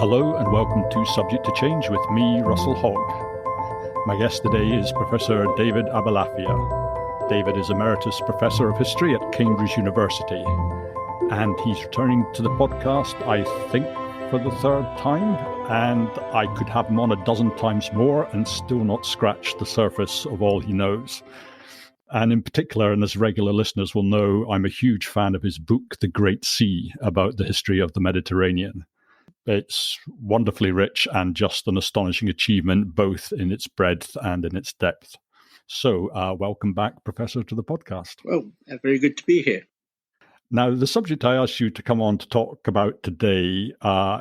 Hello and welcome to Subject to Change with me, Russell Hogg. My guest today is Professor David Abulafia. David is Emeritus Professor of History at Cambridge University, and he's returning to the podcast, I think, for the third time, and I could have him on a dozen times more and still not scratch the surface of all he knows. And in particular, and as regular listeners will know, I'm a huge fan of his book, The Great Sea, about the history of the Mediterranean. It's wonderfully rich and just an astonishing achievement, both in its breadth and in its depth. So welcome back, Professor, to the podcast. Well, very good to be here. Now, the subject I asked you to come on to talk about today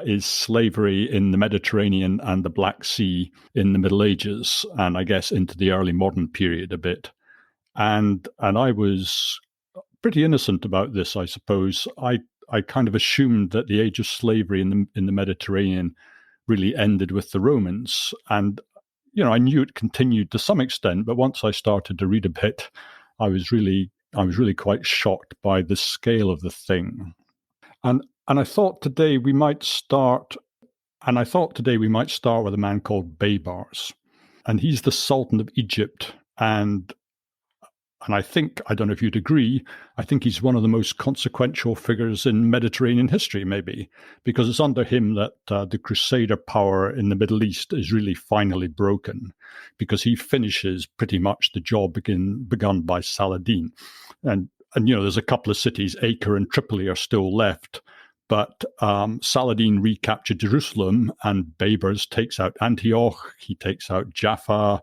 is slavery in the Mediterranean and the Black Sea in the Middle Ages, and I guess into the early modern period a bit. And I was pretty innocent about this, I suppose. I kind of assumed that the age of slavery in the Mediterranean really ended with the Romans. And, I knew it continued to some extent, but once I started to read a bit, I was really quite shocked by the scale of the thing. And I thought today we might start with a man called Baybars. And he's the Sultan of Egypt. And I think, I don't know if you'd agree, I think he's one of the most consequential figures in Mediterranean history, maybe, because it's under him that the Crusader power in the Middle East is really finally broken, because he finishes pretty much the job begun by Saladin. And there's a couple of cities, Acre and Tripoli, are still left. But Saladin recaptured Jerusalem, and Baybars takes out Antioch, he takes out Jaffa,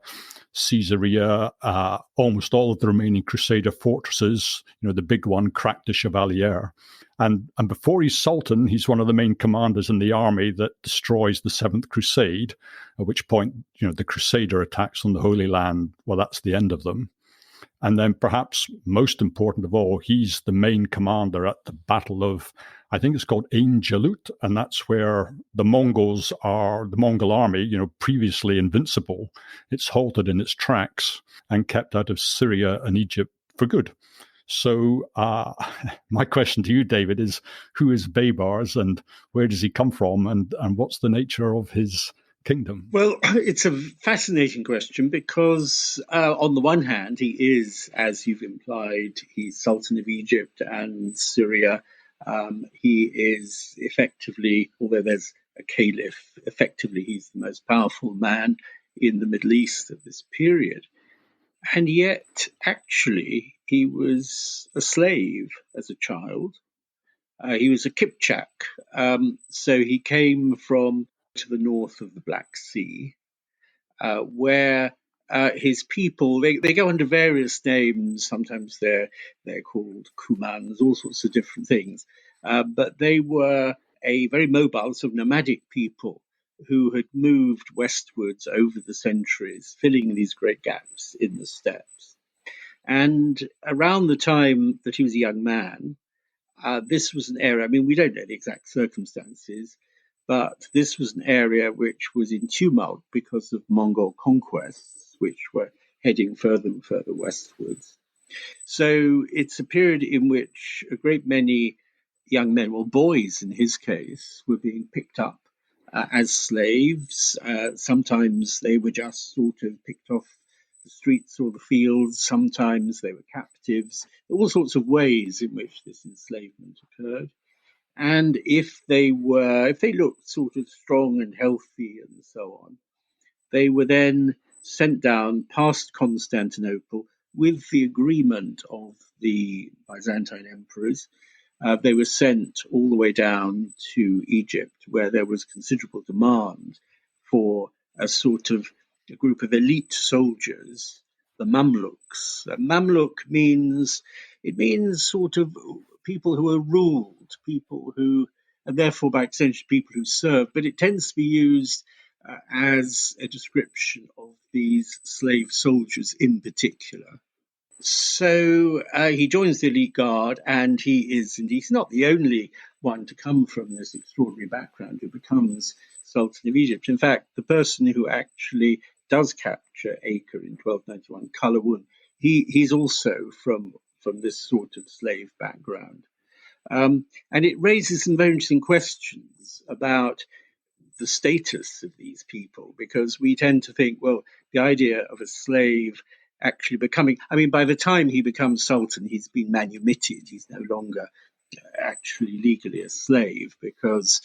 Caesarea, almost all of the remaining Crusader fortresses, the big one, Crac de Chevalier. And before he's Sultan, he's one of the main commanders in the army that destroys the Seventh Crusade, at which point, the Crusader attacks on the Holy Land, well, that's the end of them. And then perhaps most important of all, he's the main commander at the Battle of, I think it's called Ain Jalut, and that's where the Mongol army, previously invincible, it's halted in its tracks and kept out of Syria and Egypt for good. So my question to you, David, is who is Baybars and where does he come from and what's the nature of his kingdom? Well, it's a fascinating question because on the one hand, he is, as you've implied, he's Sultan of Egypt and Syria. He is effectively, although there's a caliph, effectively he's the most powerful man in the Middle East at this period. And yet, actually, he was a slave as a child. He was a Kipchak. So he came from to the north of the Black Sea, where his people, they go under various names. Sometimes they're called Kumans, all sorts of different things. But they were a very mobile, sort of nomadic people who had moved westwards over the centuries, filling these great gaps in the steppes. And around the time that he was a young man, this was an area, we don't know the exact circumstances, but this was an area which was in tumult because of Mongol conquests, which were heading further and further westwards. So it's a period in which a great many young men, or boys in his case, were being picked up as slaves. Sometimes they were just sort of picked off the streets or the fields. Sometimes they were captives. All sorts of ways in which this enslavement occurred. And if they looked sort of strong and healthy and so on, they were then sent down past Constantinople with the agreement of the Byzantine emperors. They were sent all the way down to Egypt, where there was considerable demand for a sort of a group of elite soldiers, the Mamluks. Mamluk means sort of people who are ruled, people who, and therefore by extension, people who serve, but it tends to be used as a description of these slave soldiers in particular. So he joins the elite guard, and he's not the only one to come from this extraordinary background who becomes Sultan of Egypt. In fact, the person who actually does capture Acre in 1291, Qalawun, he's also from this sort of slave background. And it raises some very interesting questions about the status of these people, because we tend to think, well, the idea of a slave actually becoming, I mean, by the time he becomes sultan, he's been manumitted. He's no longer actually legally a slave, because,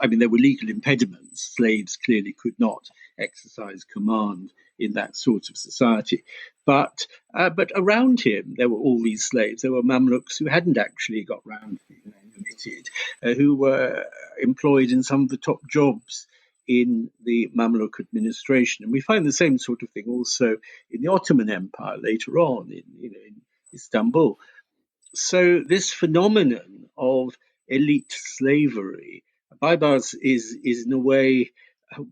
I mean, there were legal impediments. Slaves clearly could not exercise command in that sort of society. But around him, there were all these slaves. There were Mamluks who hadn't actually got round to being manumitted, who were employed in some of the top jobs in the Mamluk administration. And we find the same sort of thing also in the Ottoman Empire later on, in Istanbul. So this phenomenon of elite slavery, Baibars is in a way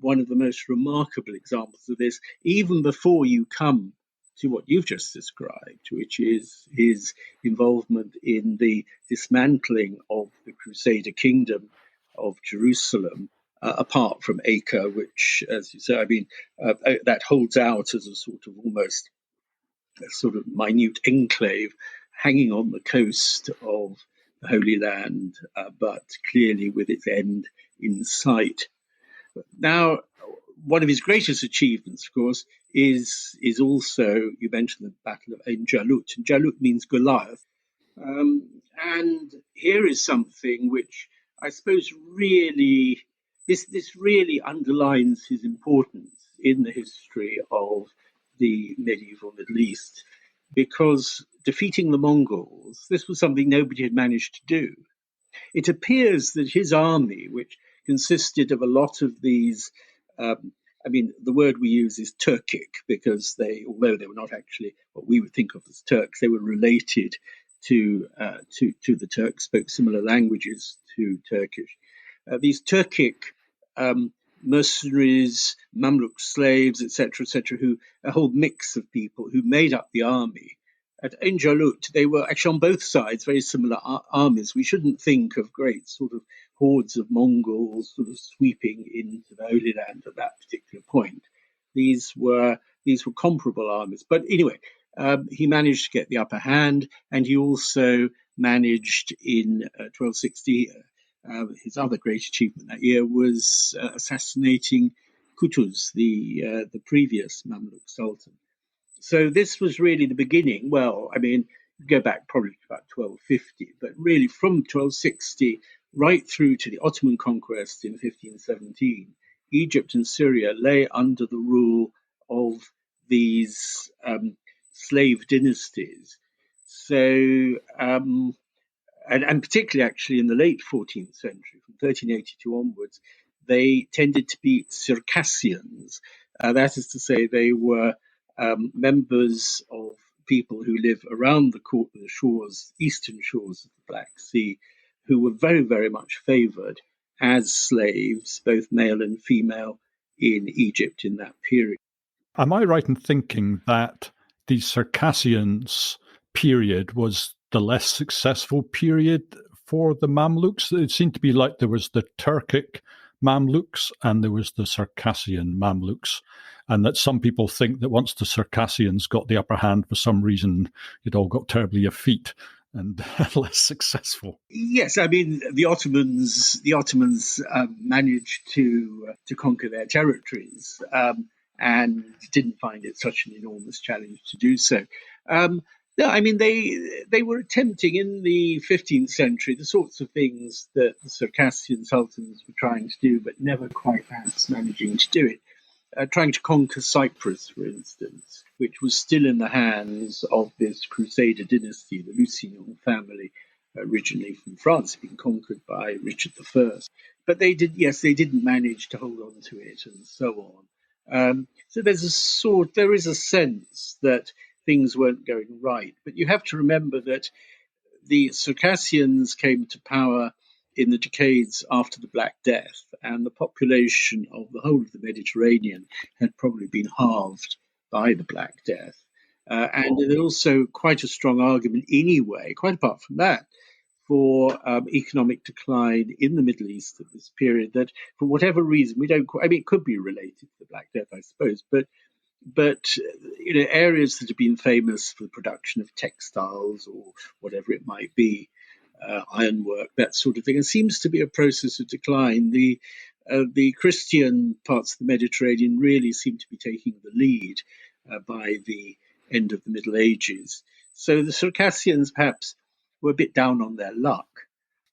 one of the most remarkable examples of this, even before you come to what you've just described, which is his involvement in the dismantling of the Crusader kingdom of Jerusalem, apart from Acre, which, as you say, I mean, that holds out as a sort of almost a sort of minute enclave hanging on the coast of the Holy Land, but clearly with its end in sight. Now, one of his greatest achievements, of course, is also, you mentioned the Battle of Ain Jalut. And Jalut means Goliath. And here is something which I suppose really, this really underlines his importance in the history of the medieval Middle East, because defeating the Mongols, this was something nobody had managed to do. It appears that his army, which consisted of a lot of these, I mean, the word we use is Turkic, because although they were not actually what we would think of as Turks, they were related to the Turks, spoke similar languages to Turkish. These Turkic mercenaries, Mamluk slaves, etc., who a whole mix of people who made up the army. At Ain Jalut, they were actually on both sides very similar armies. We shouldn't think of great sort of hordes of Mongols sort of sweeping into the Holy Land at that particular point. These were comparable armies. But anyway, he managed to get the upper hand, and he also managed in 1260. His other great achievement that year was assassinating Qutuz, the previous Mamluk Sultan. So this was really the beginning. Well, I mean, go back probably to about 1250, but really from 1260 right through to the Ottoman conquest in 1517, Egypt and Syria lay under the rule of these slave dynasties. So, and particularly actually in the late 14th century, from 1382 onwards, they tended to be Circassians. That is to say, they were members of people who live around the shores, eastern shores of the Black Sea, who were very, very much favored as slaves, both male and female, in Egypt in that period. Am I right in thinking that the Circassians period was the less successful period for the Mamluks? It seemed to be like there was the Turkic Mamluks and there was the Circassian Mamluks, and that some people think that once the Circassians got the upper hand, for some reason, it all got terribly effete and less successful. Yes, I mean the Ottomans managed to conquer their territories, and didn't find it such an enormous challenge to do so. No, I mean they were attempting in the 15th century the sorts of things that the Circassian sultans were trying to do, but never quite perhaps managing to do it. Trying to conquer Cyprus, for instance, which was still in the hands of this Crusader dynasty, the Lusignan family, originally from France, being conquered by Richard I. But they didn't manage to hold on to it, and so on. So there is a sense that things weren't going right. But you have to remember that the Circassians came to power in the decades after the Black Death, and the population of the whole of the Mediterranean had probably been halved by the Black Death. And there's also quite a strong argument anyway, quite apart from that, for economic decline in the Middle East at this period, that for whatever reason, it could be related to the Black Death, I suppose, but areas that have been famous for the production of textiles or whatever it might be, ironwork, that sort of thing. It seems to be a process of decline. The the Christian parts of the Mediterranean really seem to be taking the lead by the end of the Middle Ages. So the Circassians perhaps were a bit down on their luck.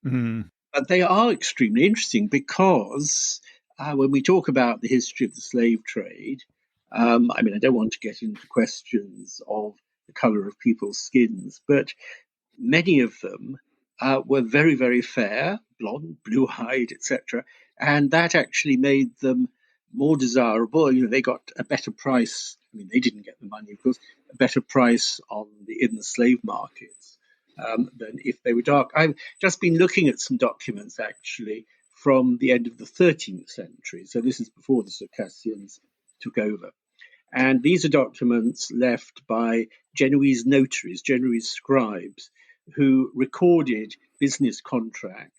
Mm. But they are extremely interesting because when we talk about the history of the slave trade, I don't want to get into questions of the color of people's skins, but many of them were very, very fair, blonde, blue-eyed, etc., and that actually made them more desirable. They got a better price. They didn't get the money, of course, a better price in the slave markets than if they were dark. I've just been looking at some documents actually from the end of the 13th century. So this is before the Circassians took over. And these are documents left by Genoese notaries, Genoese scribes, who recorded business contracts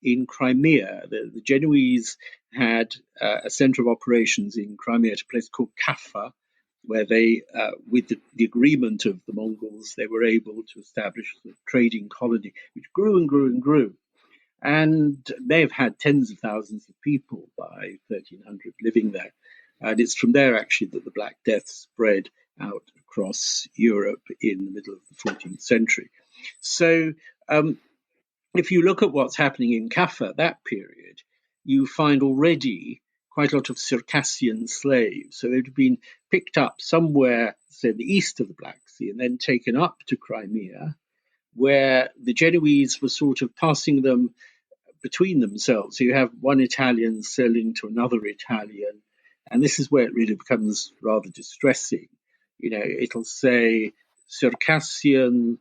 in Crimea. The Genoese had a center of operations in Crimea at a place called Kaffa, where they, with the agreement of the Mongols, they were able to establish a trading colony, which grew and grew and grew. And they have had tens of thousands of people by 1300 living there. And it's from there, actually, that the Black Death spread out across Europe in the middle of the 14th century. So if you look at what's happening in Kaffa, that period, you find already quite a lot of Circassian slaves. So they'd been picked up somewhere, say, the east of the Black Sea, and then taken up to Crimea, where the Genoese were sort of passing them between themselves. So you have one Italian selling to another Italian, and this is where it really becomes rather distressing. It'll say Circassian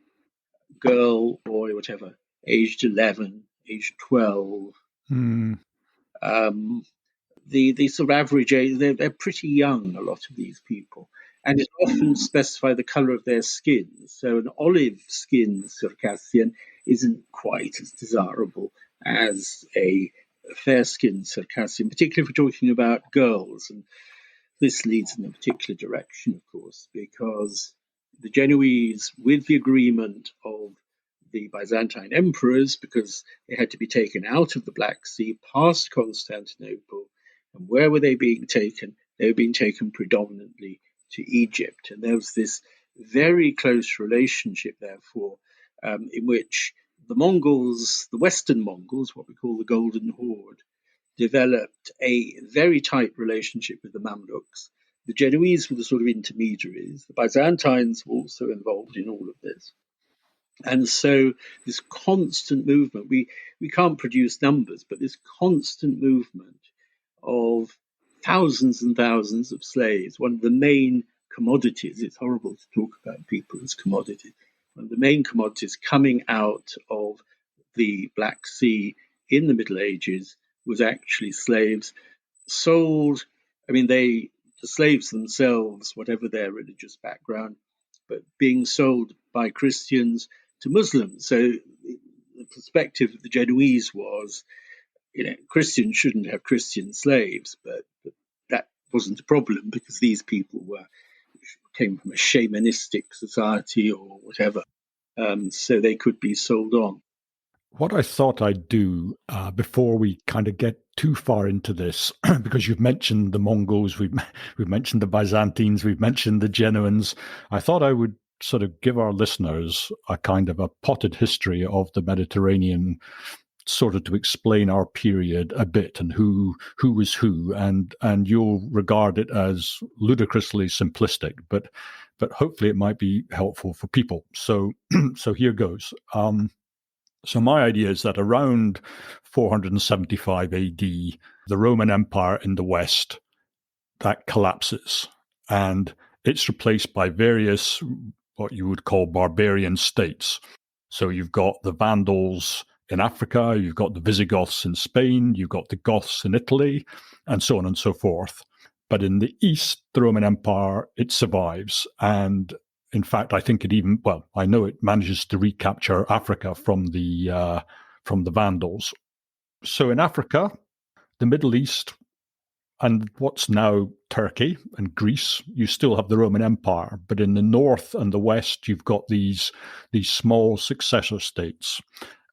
girl, boy, whatever, aged 11, aged 12. Mm. The sort of average age, they're pretty young, a lot of these people. And it often specify the color of their skin. So an olive skinned Circassian isn't quite as desirable as a fair skinned Circassian, particularly if we're talking about girls. And this leads in a particular direction, of course, because the Genoese, with the agreement of the Byzantine emperors, because they had to be taken out of the Black Sea past Constantinople, and where were they being taken? They were being taken predominantly to Egypt. And there was this very close relationship, therefore, in which the Mongols, the Western Mongols, what we call the Golden Horde, developed a very tight relationship with the Mamluks. The Genoese were the sort of intermediaries. The Byzantines were also involved in all of this. And so this constant movement, we can't produce numbers, but this constant movement of thousands and thousands of slaves, one of the main commodities, it's horrible to talk about people as commodities, one of the main commodities coming out of the Black Sea in the Middle Ages was actually slaves sold. The slaves themselves, whatever their religious background, but being sold by Christians to Muslims. So the perspective of the Genoese was, Christians shouldn't have Christian slaves, but that wasn't a problem because these people came from a shamanistic society or whatever, so they could be sold on. What I thought I'd do before we kind of get too far into this, because you've mentioned the Mongols, we've mentioned the Byzantines, we've mentioned the Genoans, I thought I would sort of give our listeners a kind of a potted history of the Mediterranean, sort of to explain our period a bit and who was who, and you'll regard it as ludicrously simplistic, but hopefully it might be helpful for people. So here goes. So my idea is that around 475 AD, the Roman Empire in the West, that collapses, and it's replaced by various what you would call barbarian states. So you've got the Vandals in Africa, you've got the Visigoths in Spain, you've got the Goths in Italy, and so on and so forth. But in the East, the Roman Empire, it survives. And in fact, I think I know it manages to recapture Africa from the Vandals. So in Africa, the Middle East, and what's now Turkey and Greece, you still have the Roman Empire. But in the north and the west, you've got these small successor states.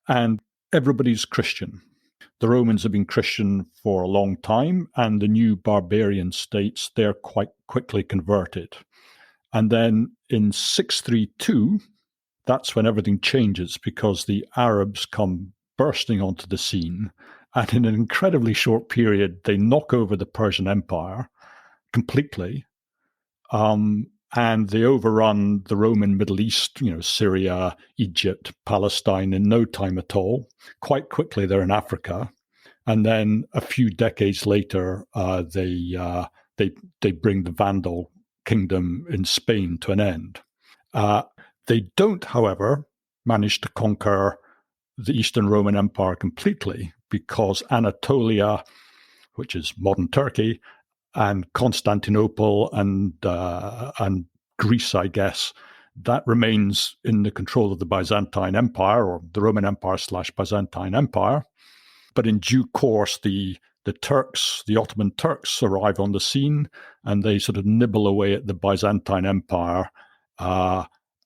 And everybody's Christian. the Romans have been Christian for a long time, and the new barbarian states, they're quite quickly converted. And then in 632, that's when everything changes, because the Arabs come bursting onto the scene, and in an incredibly short period, they knock over the Persian Empire completely, and they overrun the Roman Middle East, Syria, Egypt, Palestine, in no time at all. Quite quickly, they're in Africa, and then a few decades later, they bring the Vandal kingdom in Spain to an end. They don't, however, manage to conquer the Eastern Roman Empire completely, because Anatolia, which is modern Turkey, and Constantinople and Greece, I guess, that remains in the control of the Byzantine Empire, or the Roman Empire / Byzantine Empire. But in due course, the Turks, the Ottoman Turks, arrive on the scene, and they sort of nibble away at the Byzantine Empire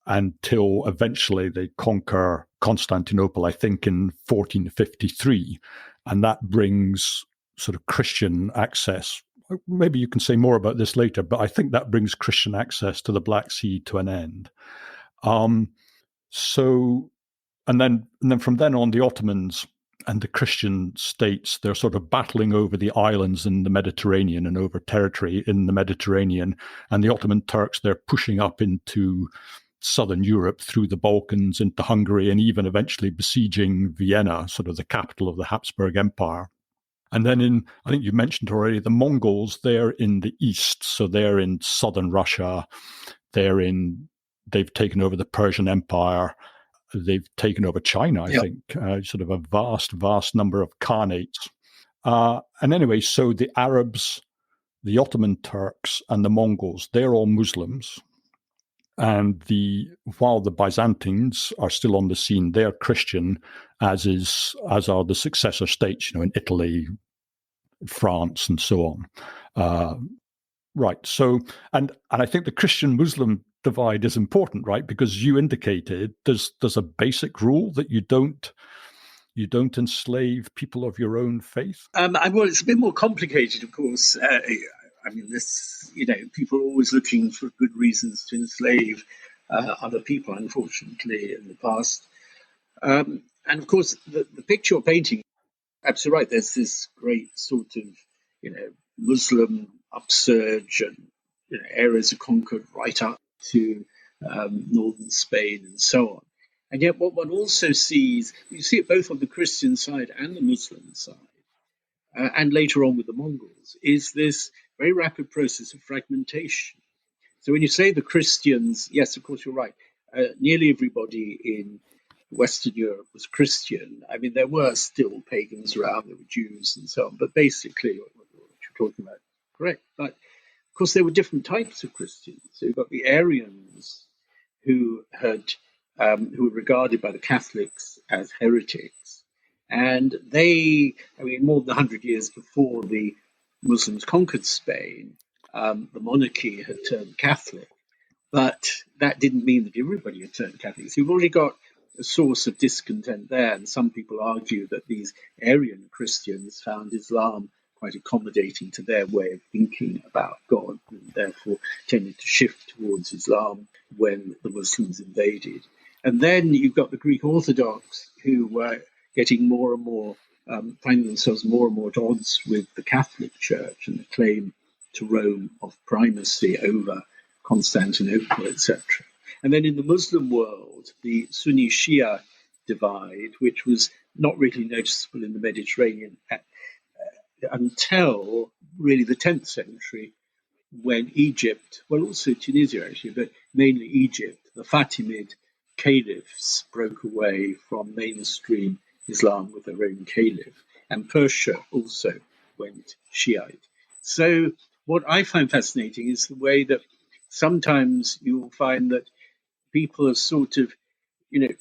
until eventually they conquer Constantinople, I think, in 1453. And that brings sort of Christian access. Maybe you can say more about this later, but I think that brings Christian access to the Black Sea to an end. And then from then on, the Ottomans and the Christian states, they're sort of battling over the islands in the Mediterranean and over territory in the Mediterranean. And the Ottoman Turks, they're pushing up into southern Europe through the Balkans, into Hungary, and even eventually besieging Vienna, sort of the capital of the Habsburg Empire. And then I think you mentioned already, the Mongols, they're in the east. So they're in southern Russia. They've taken over the Persian Empire. They've taken over China, I think, sort of a vast number of khanates. And anyway, so the Arabs, the Ottoman Turks, and the Mongols, they're all Muslims. And while the Byzantines are still on the scene, they're Christian, as are the successor states, in Italy, France, and so on. Right. So, and I think the Christian-Muslim divide is important, right? Because you indicated there's a basic rule that you don't enslave people of your own faith. Well, it's a bit more complicated, of course. People are always looking for good reasons to enslave other people, unfortunately, in the past. And of course, the picture you're painting, absolutely right. There's this great sort of, Muslim upsurge, and areas are conquered right up to northern Spain and so on. And yet, what one also sees, you see it both on the Christian side and the Muslim side, and later on with the Mongols, is this very rapid process of fragmentation. So when you say the Christians, yes, of course, you're right. Nearly everybody in Western Europe was Christian. I mean, there were still pagans around, there were Jews and so on, but basically, what you're talking about, correct. But of course, there were different types of Christians. So you've got the Arians, who were regarded by the Catholics as heretics. And they, more than 100 years before the Muslims conquered Spain, the monarchy had turned Catholic. But that didn't mean that everybody had turned Catholic. So you've already got a source of discontent there. And some people argue that these Arian Christians found Islam quite accommodating to their way of thinking about God, and therefore tended to shift towards Islam when the Muslims invaded. And then you've got the Greek Orthodox, who were getting more and more, finding themselves more and more at odds with the Catholic Church and the claim to Rome of primacy over Constantinople, etc. And then in the Muslim world, the Sunni Shia divide, which was not really noticeable in the Mediterranean until really the 10th century, when Egypt, well, also Tunisia actually, but mainly Egypt, the Fatimid caliphs broke away from mainstream Islam with their own caliph, and Persia also went Shiite. So what I find fascinating is the way that sometimes you'll find that people are sort of,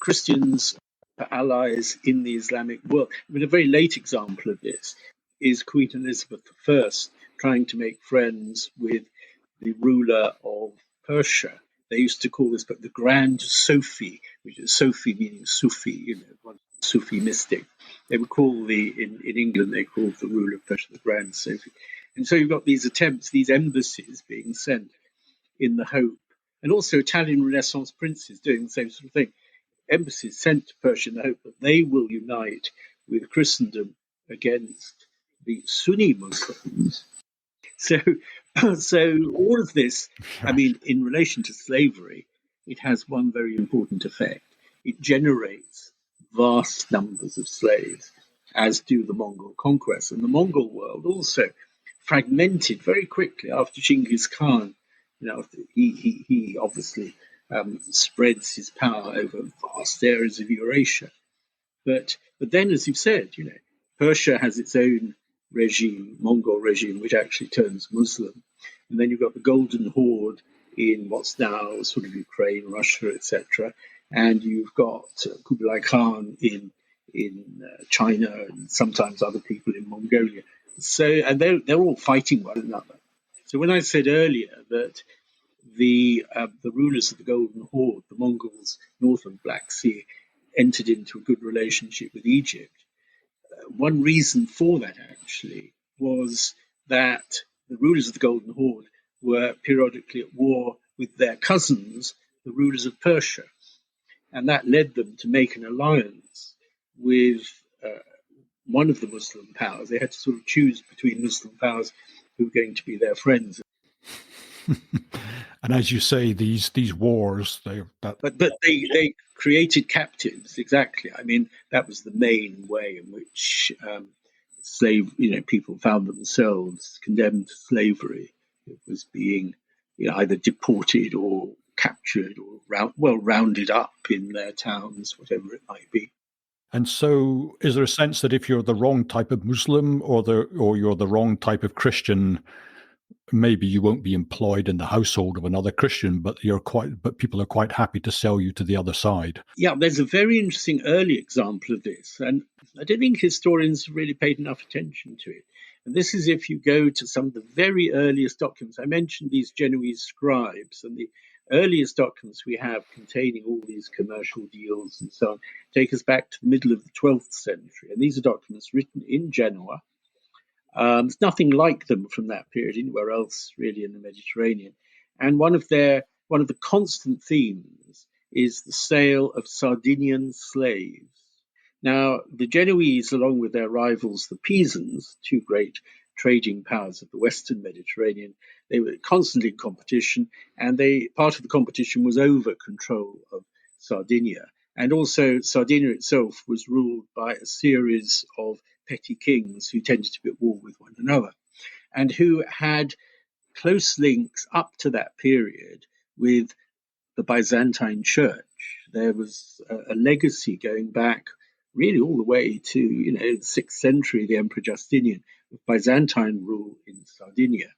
Christians are allies in the Islamic world. I mean, a very late example of this is Queen Elizabeth I trying to make friends with the ruler of Persia. They used to call this book the Grand Sophie, which is Sophie meaning Sufi, one Sufi mystic. They would call in England, they called the ruler of Persia the Grand Sufi. And so you've got these attempts, these embassies being sent in the hope, and also Italian Renaissance princes doing the same sort of thing. Embassies sent to Persia in the hope that they will unite with Christendom against the Sunni Muslims. So, so all of this, I mean, in relation to slavery, it has one very important effect. It generates vast numbers of slaves, as do the Mongol conquests. And the Mongol world also fragmented very quickly after Genghis Khan. He obviously spreads his power over vast areas of Eurasia. But then, as you've said, Persia has its own regime, Mongol regime, which actually turns Muslim. And then you've got the Golden Horde in what's now sort of Ukraine, Russia, etc. And you've got Kublai Khan in China, and sometimes other people in Mongolia. So, and they're all fighting one another. So when I said earlier that the rulers of the Golden Horde, the Mongols north of the Black Sea, entered into a good relationship with Egypt, one reason for that actually was that the rulers of the Golden Horde were periodically at war with their cousins, the rulers of Persia. And that led them to make an alliance with one of the Muslim powers. They had to sort of choose between Muslim powers who were going to be their friends. And as you say, these wars, but they created captives. Exactly. I mean, that was the main way in which people found themselves condemned to slavery. It was being either deported or captured or rounded up in their towns, whatever it might be. And so, is there a sense that if you're the wrong type of Muslim or you're the wrong type of Christian, maybe you won't be employed in the household of another Christian, but people are quite happy to sell you to the other side? Yeah, there's a very interesting early example of this, and I don't think historians have really paid enough attention to it. And this is if you go to some of the very earliest documents. I mentioned these Genoese scribes, and the earliest documents we have containing all these commercial deals and so on take us back to the middle of the 12th century. And these are documents written in Genoa. There's nothing like them from that period anywhere else, really, in the Mediterranean. And one of the constant themes is the sale of Sardinian slaves. Now, the Genoese, along with their rivals, the Pisans, two great trading powers of the Western Mediterranean, they were constantly in competition, and part of the competition was over control of Sardinia. And also, Sardinia itself was ruled by a series of petty kings who tended to be at war with one another, and who had close links up to that period with the Byzantine Church. There was a legacy going back really all the way to the 6th century, the Emperor Justinian, of Byzantine rule in Sardinia.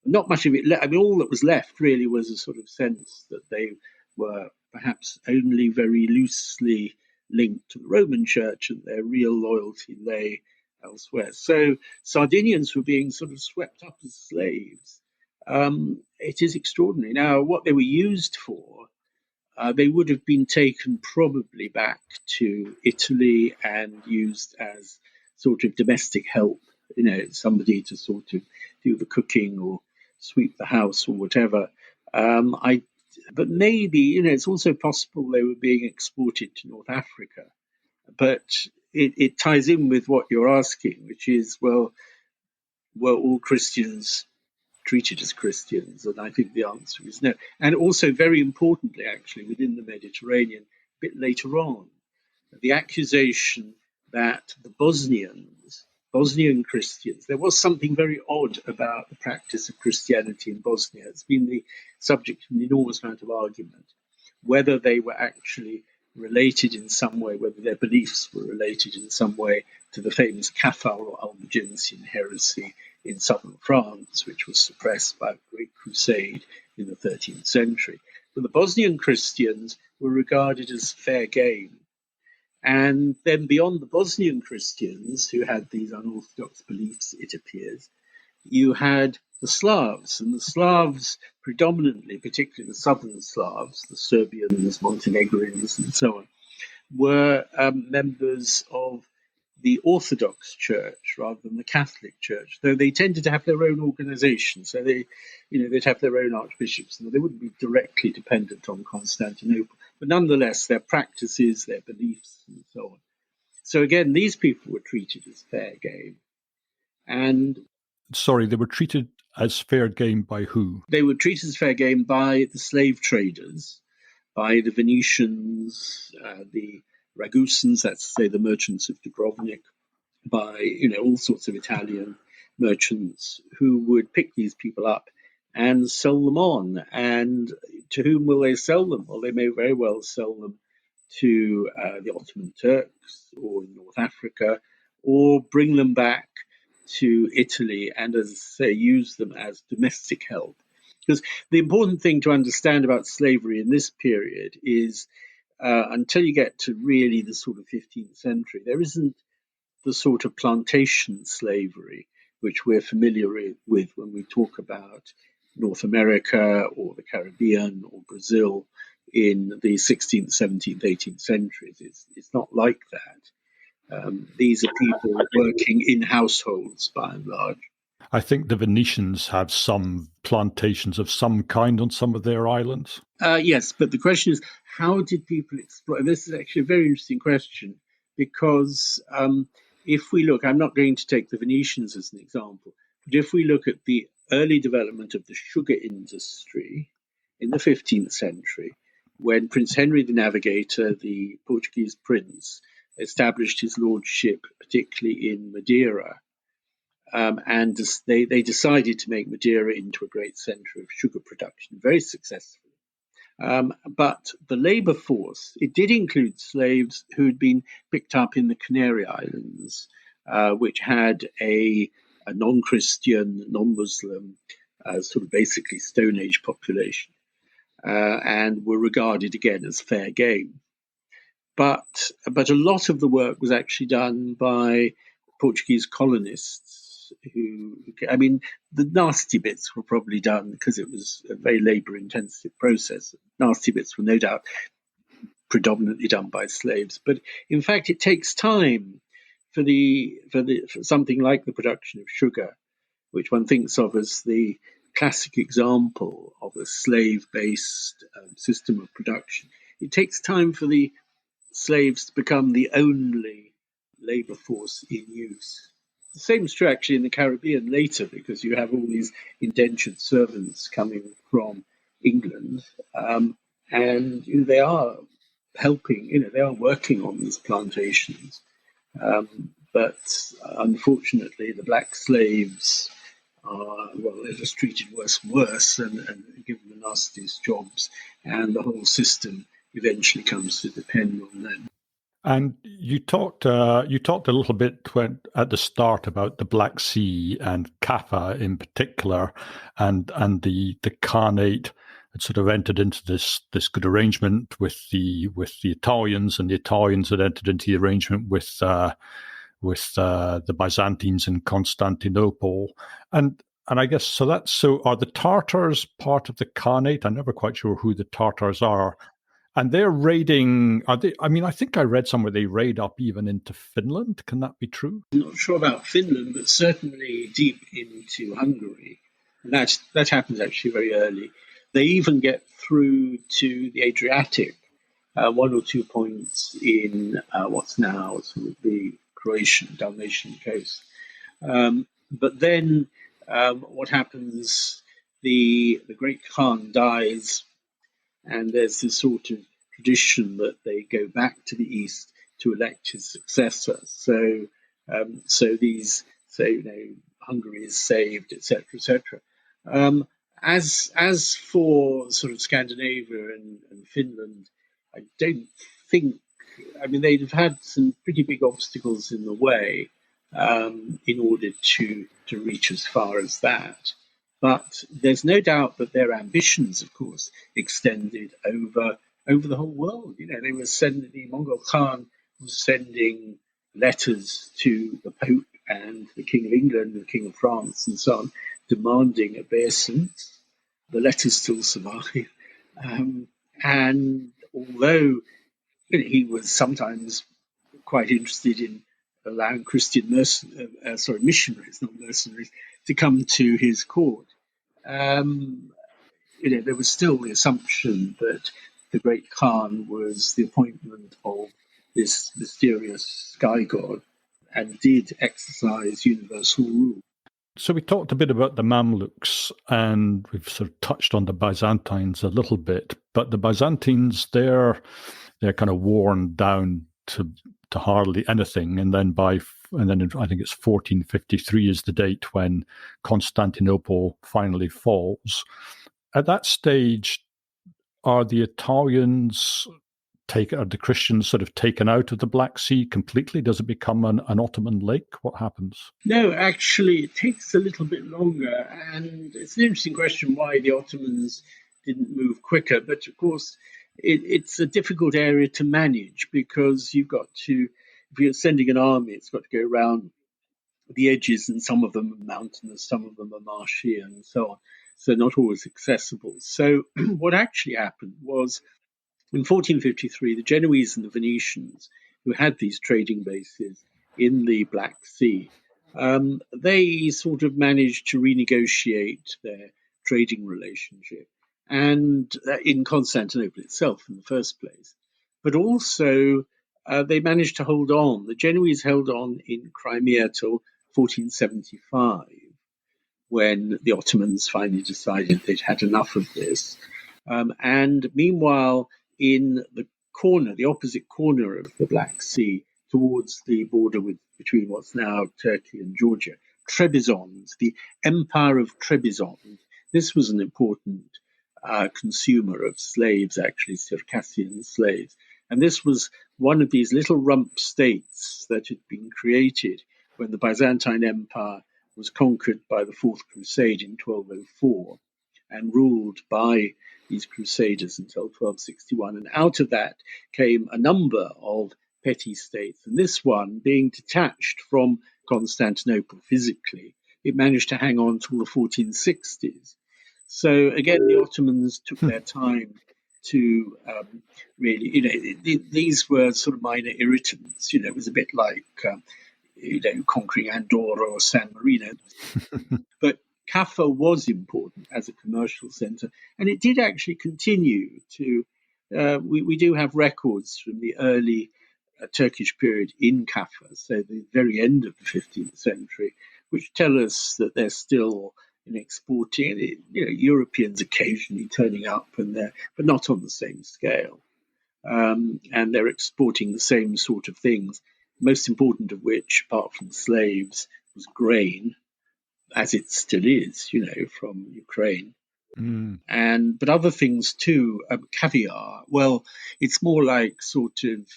Not much of it left. I mean, all that was left really was a sort of sense that they were perhaps only very loosely linked to the Roman Church, and their real loyalty lay elsewhere. So Sardinians were being sort of swept up as slaves. It is extraordinary. Now, what they were used for, they would have been taken probably back to Italy and used as sort of domestic help, somebody to sort of do the cooking or sweep the house or whatever. But maybe, it's also possible they were being exported to North Africa. But it ties in with what you're asking, which is, well, were all Christians treated as Christians? And I think the answer is no. And also, very importantly, actually, within the Mediterranean, a bit later on, the accusation that the Bosnian Christians, there was something very odd about the practice of Christianity in Bosnia. It's been the subject of an enormous amount of argument, whether they were actually related in some way, whether their beliefs were related in some way to the famous Cathal or Albigensian heresy in southern France, which was suppressed by a great crusade in the 13th century. But the Bosnian Christians were regarded as fair game. And then beyond the Bosnian Christians, who had these unorthodox beliefs, it appears, you had the Slavs, and the Slavs predominantly, particularly the southern Slavs, the Serbians, Montenegrins, and so on, were members of the Orthodox Church rather than the Catholic Church, though they tended to have their own organisation. So they'd have their own archbishops, and they wouldn't be directly dependent on Constantinople. But nonetheless, their practices, their beliefs, and so on. So again, these people were treated as fair game. And sorry, they were treated as fair game by who? They were treated as fair game by the slave traders, by the Venetians, the Ragusans, that's to say the merchants of Dubrovnik, by all sorts of Italian merchants who would pick these people up and sell them on. And to whom will they sell them? Well, they may very well sell them to the Ottoman Turks or in North Africa, or bring them back to Italy and, as I say, use them as domestic help. Because the important thing to understand about slavery in this period is until you get to really the sort of 15th century, there isn't the sort of plantation slavery which we're familiar with when we talk about North America or the Caribbean or Brazil in the 16th, 17th, 18th centuries. It's not like that. These are people working in households by and large. I think the Venetians have some plantations of some kind on some of their islands. Yes, but the question is, how did people exploit? This is actually a very interesting question, because if we look, I'm not going to take the Venetians as an example, but if we look at the early development of the sugar industry in the 15th century, when Prince Henry the Navigator, the Portuguese prince, established his lordship, particularly in Madeira, and they decided to make Madeira into a great centre of sugar production, very successfully. But the labour force, it did include slaves who had been picked up in the Canary Islands, which had a non-Christian, non-Muslim, sort of basically Stone Age population, and were regarded again as fair game. But a lot of the work was actually done by Portuguese colonists the nasty bits were probably done because it was a very labour-intensive process. Nasty bits were no doubt predominantly done by slaves. But in fact, it takes time for something like the production of sugar, which one thinks of as the classic example of a slave-based system of production. It takes time for the slaves to become the only labour force in use. The same is true actually in the Caribbean later, because you have all these indentured servants coming from England, and they are helping, they are working on these plantations. But unfortunately, the black slaves they're just treated worse and worse and given the nastiest jobs, and the whole system eventually comes to depend on them. And you talked a little bit at the start about the Black Sea and Kaffa in particular, and the Khanate had sort of entered into this good arrangement with the Italians, and the Italians had entered into the arrangement with the Byzantines in Constantinople, and I guess so. Are the Tartars part of the Khanate? I'm never quite sure who the Tartars are. And they're raiding, I think I read somewhere they raid up even into Finland. Can that be true? I'm not sure about Finland, but certainly deep into Hungary. And that happens actually very early. They even get through to the Adriatic, one or two points in what's now sort of the Croatian, Dalmatian coast. But then what happens, the great Khan dies, and there's this sort of tradition that they go back to the east to elect his successor. So Hungary is saved, etc., etc. As for sort of Scandinavia and Finland, I don't think. They'd have had some pretty big obstacles in the way in order to reach as far as that. But there's no doubt that their ambitions, of course, extended over the whole world. They were the Mongol Khan was sending letters to the Pope and the King of England, the King of France, and so on, demanding obeisance. The letters still survive, and although he was sometimes quite interested in allowing Christian missionaries, not mercenaries, to come to his court. Um, there was still the assumption that the great Khan was the appointment of this mysterious sky god and did exercise universal rule. So we talked a bit about the Mamluks, and we've sort of touched on the Byzantines a little bit, but the Byzantines, they're kind of worn down to hardly anything, and then I think it's 1453 is the date when Constantinople finally falls. At that stage, are the Italians are the Christians sort of taken out of the Black Sea completely? Does it become an Ottoman lake? What happens? No, actually, it takes a little bit longer, and it's an interesting question why the Ottomans didn't move quicker. But of course, it's a difficult area to manage because if you're sending an army, it's got to go around the edges, and some of them are mountainous, some of them are marshy, and so on. So not always accessible. So what actually happened was in 1453, the Genoese and the Venetians, who had these trading bases in the Black Sea, they sort of managed to renegotiate their trading relationship, and in Constantinople itself in the first place. But also, they managed to hold on. The Genoese held on in Crimea till 1475, when the Ottomans finally decided they'd had enough of this. And meanwhile, in the opposite corner of the Black Sea, towards the border between what's now Turkey and Georgia, Trebizond, the Empire of Trebizond. This was an important consumer of slaves, actually, Circassian slaves. And this was one of these little rump states that had been created when the Byzantine Empire was conquered by the Fourth Crusade in 1204 and ruled by these crusaders until 1261. And out of that came a number of petty states. And this one, being detached from Constantinople physically, it managed to hang on till the 1460s. So again, the Ottomans took their time to really, these were sort of minor irritants. It was a bit like, conquering Andorra or San Marino. But Kaffa was important as a commercial centre, and it did actually continue to. We do have records from the early Turkish period in Kaffa, so the very end of the 15th century, which tell us that they're still exporting. Europeans occasionally turning up, but not on the same scale, and they're exporting the same sort of things. Most important of which, apart from slaves, was grain, as it still is, from Ukraine. But other things too, caviar. Well, it's more like sort of,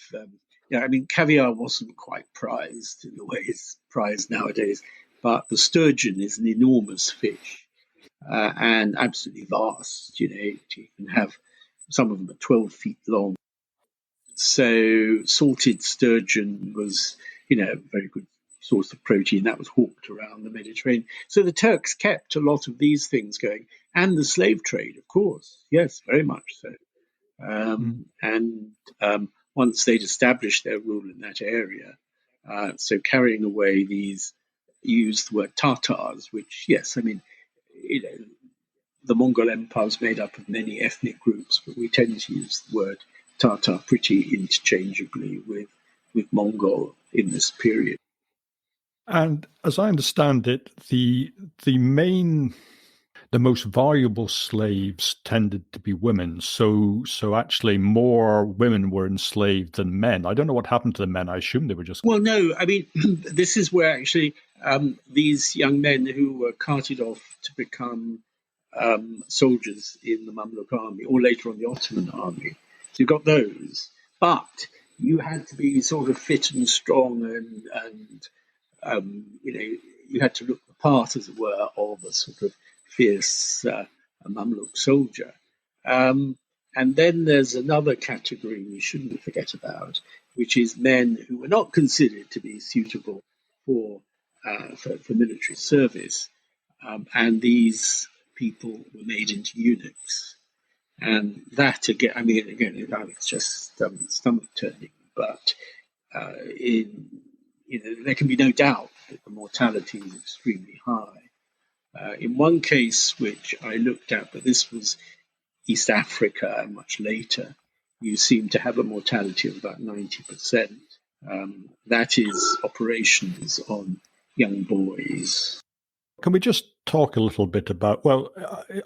caviar wasn't quite prized in the way it's prized nowadays, but the sturgeon is an enormous fish and absolutely vast. You can have some of them are 12 feet long. So salted sturgeon was, a very good source of protein that was hawked around the Mediterranean. So the Turks kept a lot of these things going, and the slave trade, of course. Yes, very much so. And once they'd established their rule in that area, so carrying away these, used the word Tatars, which, yes, the Mongol Empire was made up of many ethnic groups, but we tend to use the word Tatar pretty interchangeably with Mongol in this period. And as I understand it, the most valuable slaves tended to be women. So actually more women were enslaved than men. I don't know what happened to the men. I assume they were just... Well, no, this is where actually these young men who were carted off to become soldiers in the Mamluk army, or later on the Ottoman army, so you got those. But you had to be sort of fit and strong, and you had to look the part, as it were, of a sort of fierce Mamluk soldier. And then there's another category we shouldn't forget about, which is men who were not considered to be suitable for military service, and these people were made into eunuchs. And that again, it's just stomach turning. But there can be no doubt that the mortality is extremely high. In one case, which I looked at, but this was East Africa and much later, you seem to have a mortality of about 90%. That is operations on young boys. Can we just talk a little bit about, well,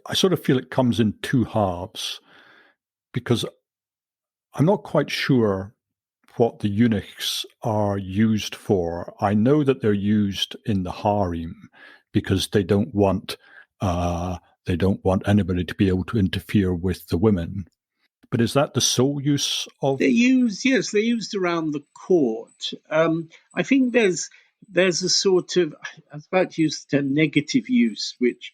I sort of feel it comes in two halves, because I'm not quite sure what the eunuchs are used for. I know that they're used in the harem because they don't want anybody to be able to interfere with the women. But is that the sole use of? They're used around the court. I think there's a sort of, I was about to use the term negative use, which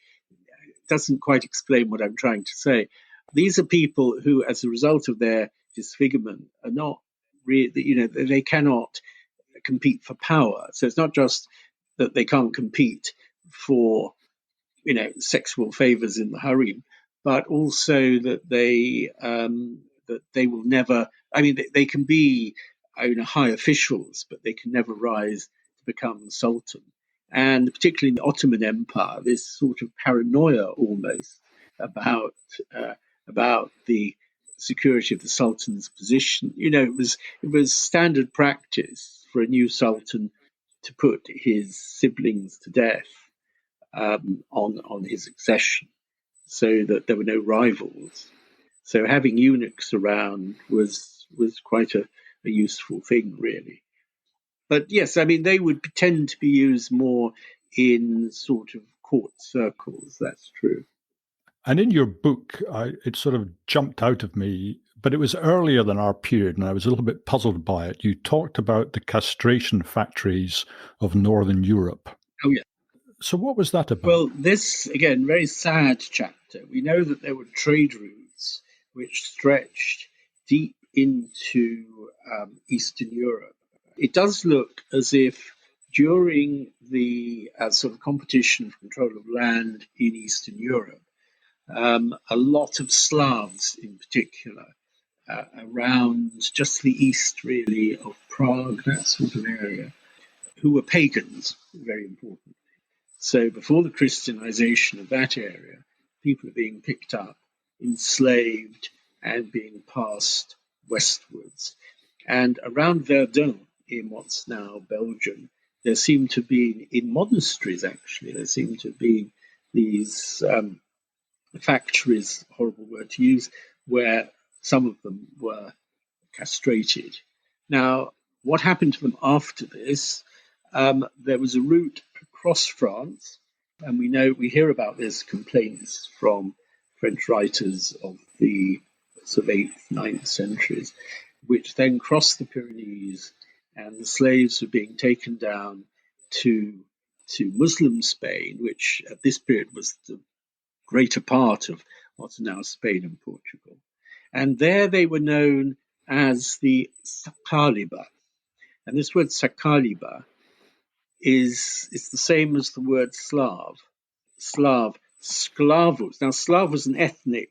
doesn't quite explain what I'm trying to say. These are people who, as a result of their disfigurement, are not really, they cannot compete for power. So it's not just that they can't compete for, sexual favors in the harem, but also that they will never. I mean, they can be high officials, but they can never rise to become sultan. And particularly in the Ottoman Empire, this sort of paranoia almost about the security of the sultan's position. It was standard practice for a new sultan to put his siblings to death on his accession, so that there were no rivals. So having eunuchs around was quite a useful thing, really. But yes, I mean, they would tend to be used more in sort of court circles. That's true. And in your book, it sort of jumped out of me, but it was earlier than our period, and I was a little bit puzzled by it. You talked about the castration factories of Northern Europe. Oh, yeah. So what was that about? Well, this, again, very sad chapter. We know that there were trade routes which stretched deep into Eastern Europe. It does look as if during the sort of competition for control of land in Eastern Europe, a lot of Slavs in particular, around just to the east, really, of Prague, that sort of area, who were pagans, very important. So before the Christianization of that area, people are being picked up, enslaved, and being passed westwards. And around Verdun, in what's now Belgium, there seem to be, in monasteries actually, there seem to be these factories, horrible word to use, where some of them were castrated. Now, what happened to them after this? There was a route across France, and we hear about this complaints from French writers of the sort of 8th, 9th centuries, which then crossed the Pyrenees, and the slaves were being taken down to Muslim Spain, which at this period was the greater part of what's now Spain and Portugal. And there they were known as the Sakaliba. And this word Sakaliba is the same as the word Slav. Slav, sklavos. Now, Slav was an ethnic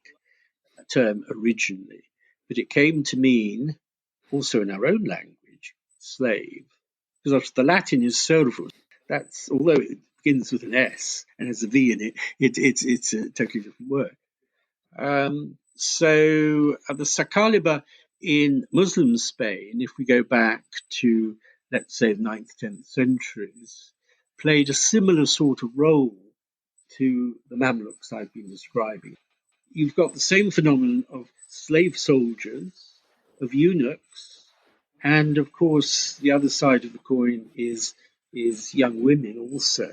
term originally, but it came to mean, also in our own language, slave. Because the Latin is servus. That's, although it begins with an S and has a V in it, it's a totally different word. So the Sakaliba in Muslim Spain, if we go back to, let's say, the 9th, 10th centuries, played a similar sort of role to the Mamluks I've been describing. You've got the same phenomenon of slave soldiers, of eunuchs, and of course the other side of the coin is young women also,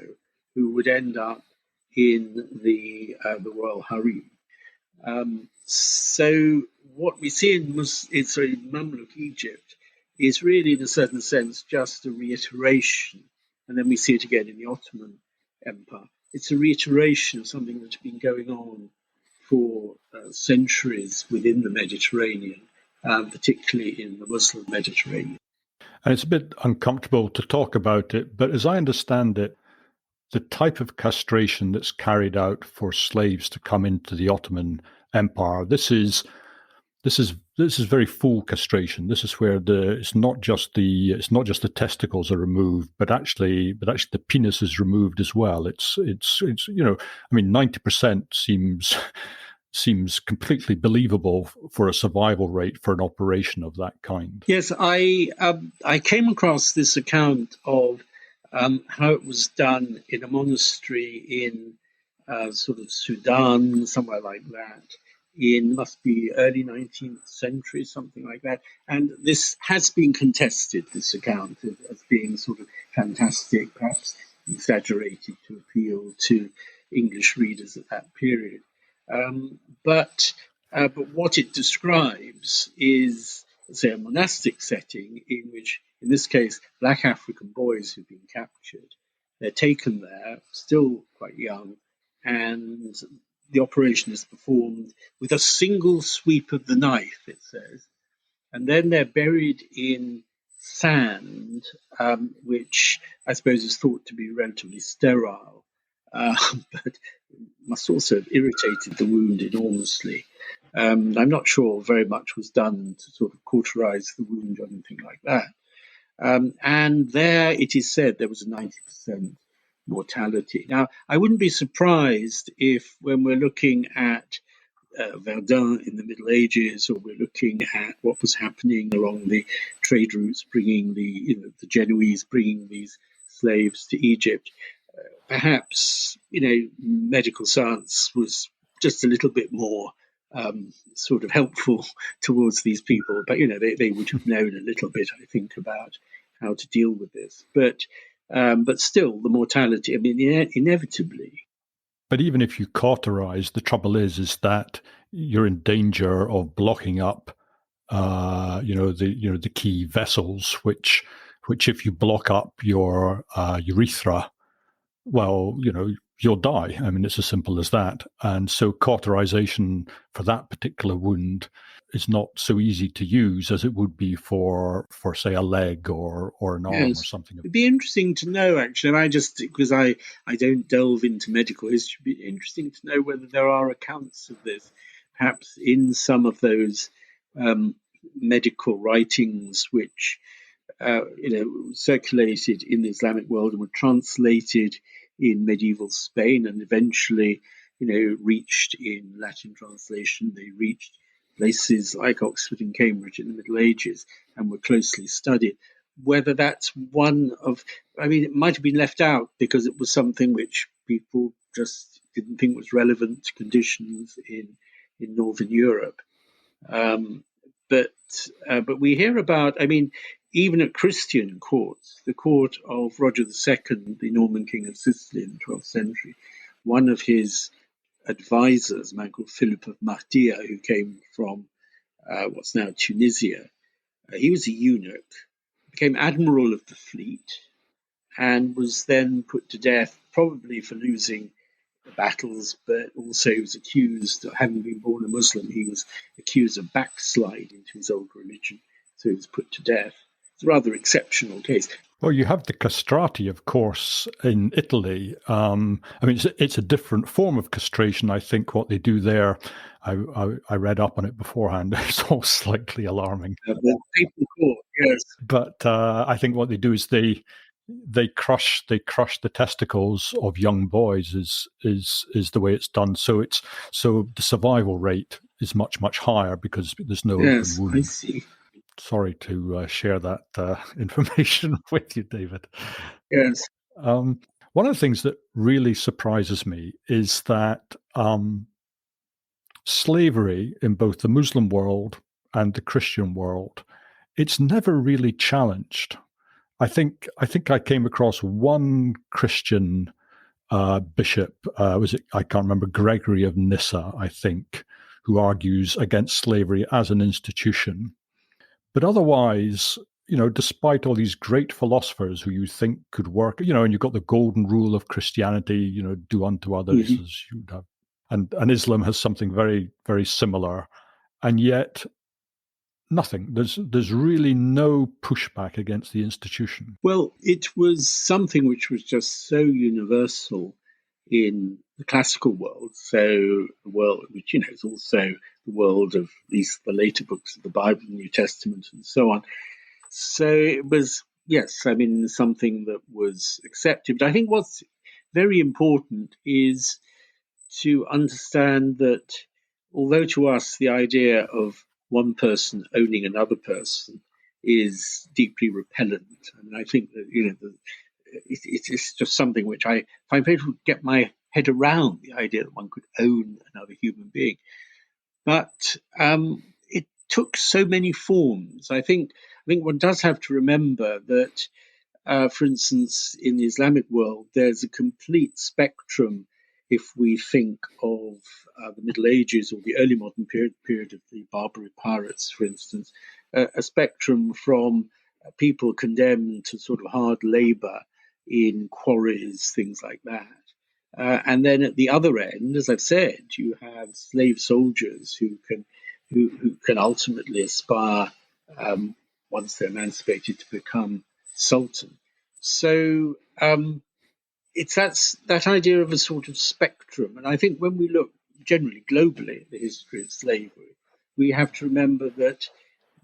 who would end up in the royal harem. So what we see in Mamluk Egypt is really, in a certain sense, just a reiteration, and then we see it again in the Ottoman Empire. It's a reiteration of something that's been going on for centuries within the Mediterranean, particularly in the Muslim Mediterranean. And it's a bit uncomfortable to talk about it, but as I understand it, the type of castration that's carried out for slaves to come into the Ottoman Empire. This is very full castration. This is where it's not just the testicles are removed, but actually the penis is removed as well. It's 90% seems completely believable for a survival rate for an operation of that kind. Yes, I came across this account of how it was done in a monastery in sort of Sudan, somewhere like that, must be early 19th century, something like that. And this has been contested, this account, as being sort of fantastic, perhaps exaggerated to appeal to English readers at that period. But what it describes is, say, a monastic setting in which, in this case, black African boys who've been captured. They're taken there, still quite young, and the operation is performed with a single sweep of the knife, it says. And then they're buried in sand, which I suppose is thought to be relatively sterile, but must also have irritated the wound enormously. I'm not sure very much was done to sort of cauterize the wound or anything like that. And there it is said there was a 90% mortality. Now, I wouldn't be surprised if, when we're looking at Verdun in the Middle Ages, or we're looking at what was happening along the trade routes, bringing the Genoese bringing these slaves to Egypt, perhaps medical science was just a little bit more sort of helpful towards these people. But they would have known a little bit, I think, about how to deal with this. But still, the mortality, I mean, inevitably. But even if you cauterize, the trouble is that you're in danger of blocking up, the key vessels, which if you block up your urethra, well, you'll die. I mean, it's as simple as that. And so cauterization for that particular wound is not so easy to use as it would be for say, a leg or an arm or something. It'd be interesting to know, actually. Because I don't delve into medical history, it'd be interesting to know whether there are accounts of this, perhaps in some of those medical writings which circulated in the Islamic world and were translated in medieval Spain and eventually, reached in Latin translation. They reached places like Oxford and Cambridge in the Middle Ages and were closely studied. Whether that's one of, it might have been left out because it was something which people just didn't think was relevant to conditions in Northern Europe. But we hear about, even at Christian courts, the court of Roger II, the Norman king of Sicily in the 12th century, one of his advisors, a man called Philip of Mahdia, who came from what's now Tunisia, he was a eunuch, became admiral of the fleet, and was then put to death, probably for losing the battles, but also he was accused of having been born a Muslim. He was accused of backslide into his old religion, so he was put to death. It's a rather exceptional case. Well, you have the castrati, of course, in Italy. It's a different form of castration. I think what they do there, I read up on it beforehand. It's all slightly alarming. People court, yes. But I think what they do is they crush the testicles of young boys is the way it's done. So the survival rate is much, much higher because there's no open wound. I see. Sorry to share that information with you, David. Yes. One of the things that really surprises me is that slavery in both the Muslim world and the Christian world, it's never really challenged. I think I came across one Christian bishop, I can't remember, Gregory of Nyssa, I think, who argues against slavery as an institution. But otherwise, despite all these great philosophers who you think could work, and you've got the golden rule of Christianity, do unto others as you'd have. And Islam has something very, very similar. And yet nothing. There's really no pushback against the institution. Well, it was something which was just so universal in the classical world, so the world which is also the world of at least the later books of the Bible, the New Testament, and so on. So it was, yes, I mean, something that was accepted. But I think what's very important is to understand that although to us the idea of one person owning another person is deeply repellent, and I think that it's just something which I find very difficult to get my head around, the idea that one could own another human being. But it took so many forms. I think one does have to remember that, for instance, in the Islamic world, there's a complete spectrum. If we think of the Middle Ages or the early modern period of the Barbary pirates, for instance, a spectrum from people condemned to sort of hard labor in quarries, things like that. And then at the other end, as I've said, you have slave soldiers who can ultimately aspire, once they're emancipated, to become sultan. So it's that idea of a sort of spectrum. And I think when we look generally globally at the history of slavery, we have to remember that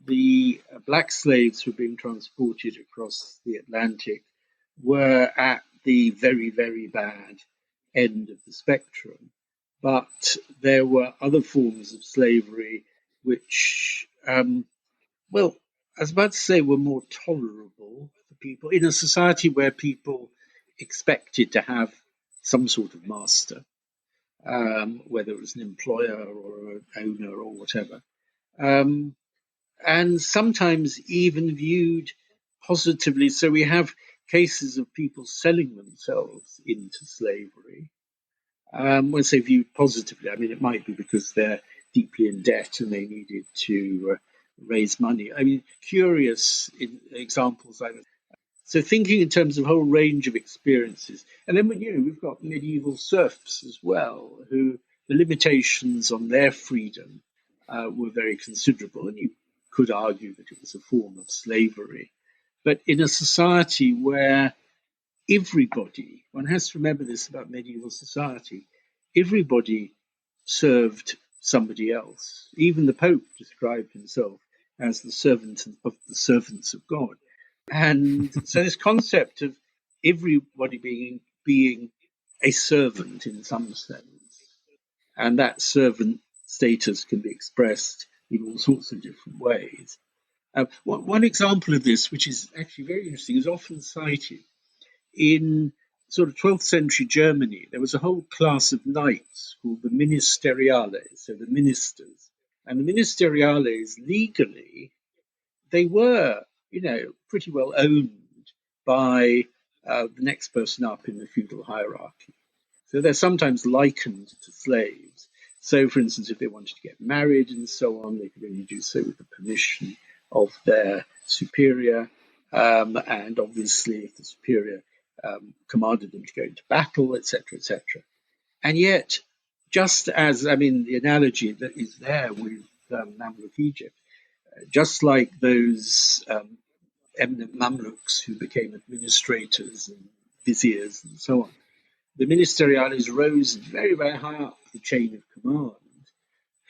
the black slaves who were being transported across the Atlantic were at the very, very bad end of the spectrum. But there were other forms of slavery which, well, I was about to say were more tolerable for people in a society where people expected to have some sort of master, whether it was an employer or an owner or whatever. And sometimes even viewed positively. So we have cases of people selling themselves into slavery. When I say viewed positively, I mean it might be because they're deeply in debt and they needed to raise money. I mean, curious examples like that. So thinking in terms of a whole range of experiences. And then we've got medieval serfs as well, who the limitations on their freedom were very considerable. And you could argue that it was a form of slavery. But in a society where everybody, one has to remember this about medieval society, everybody served somebody else. Even the Pope described himself as the servant of the servants of God. And so this concept of everybody being a servant in some sense, and that servant status can be expressed in all sorts of different ways. One example of this, which is actually very interesting, is often cited in sort of 12th century Germany. There was a whole class of knights called the ministeriales, so the ministers. And the ministeriales, legally, they were, pretty well owned by the next person up in the feudal hierarchy. So they're sometimes likened to slaves. So, for instance, if they wanted to get married and so on, they could only do so with the permission of their superior. And obviously, if the superior commanded them to go into battle, etc., etc. And yet, just as, I mean, the analogy that is there with Mamluk Egypt, just like those eminent Mamluks who became administrators and viziers and so on, the ministeriales rose very, very high up the chain of command.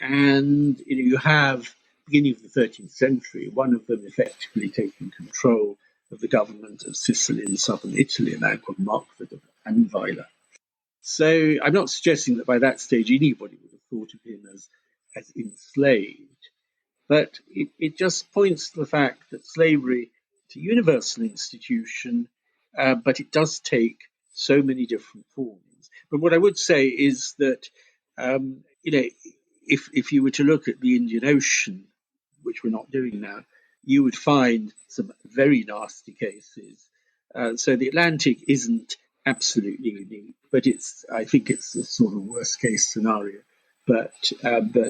And you have, beginning of the 13th century, one of them effectively taking control of the government of Sicily and southern Italy, a man called Markford of Anweiler. So I'm not suggesting that by that stage anybody would have thought of him as enslaved, but it just points to the fact that slavery is a universal institution, but it does take so many different forms. But what I would say is that, if you were to look at the Indian Ocean, which we're not doing now, you would find some very nasty cases. So the Atlantic isn't absolutely unique, but I think it's a sort of worst case scenario. But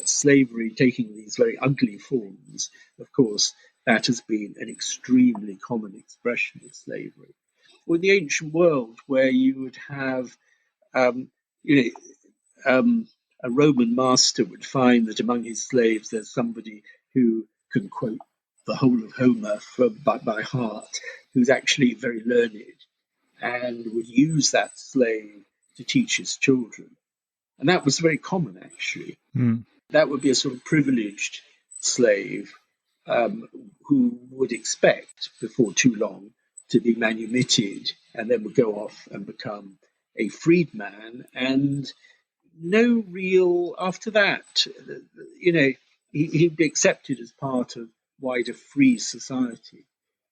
slavery taking these very ugly forms, of course, that has been an extremely common expression of slavery. Or in the ancient world, where you would have, a Roman master would find that among his slaves there's somebody who can quote the whole of Homer by heart, who's actually very learned, and would use that slave to teach his children. And that was very common, actually. Mm. That would be a sort of privileged slave who would expect before too long to be manumitted and then would go off and become a freedman. And no real, after that, he'd be accepted as part of wider free society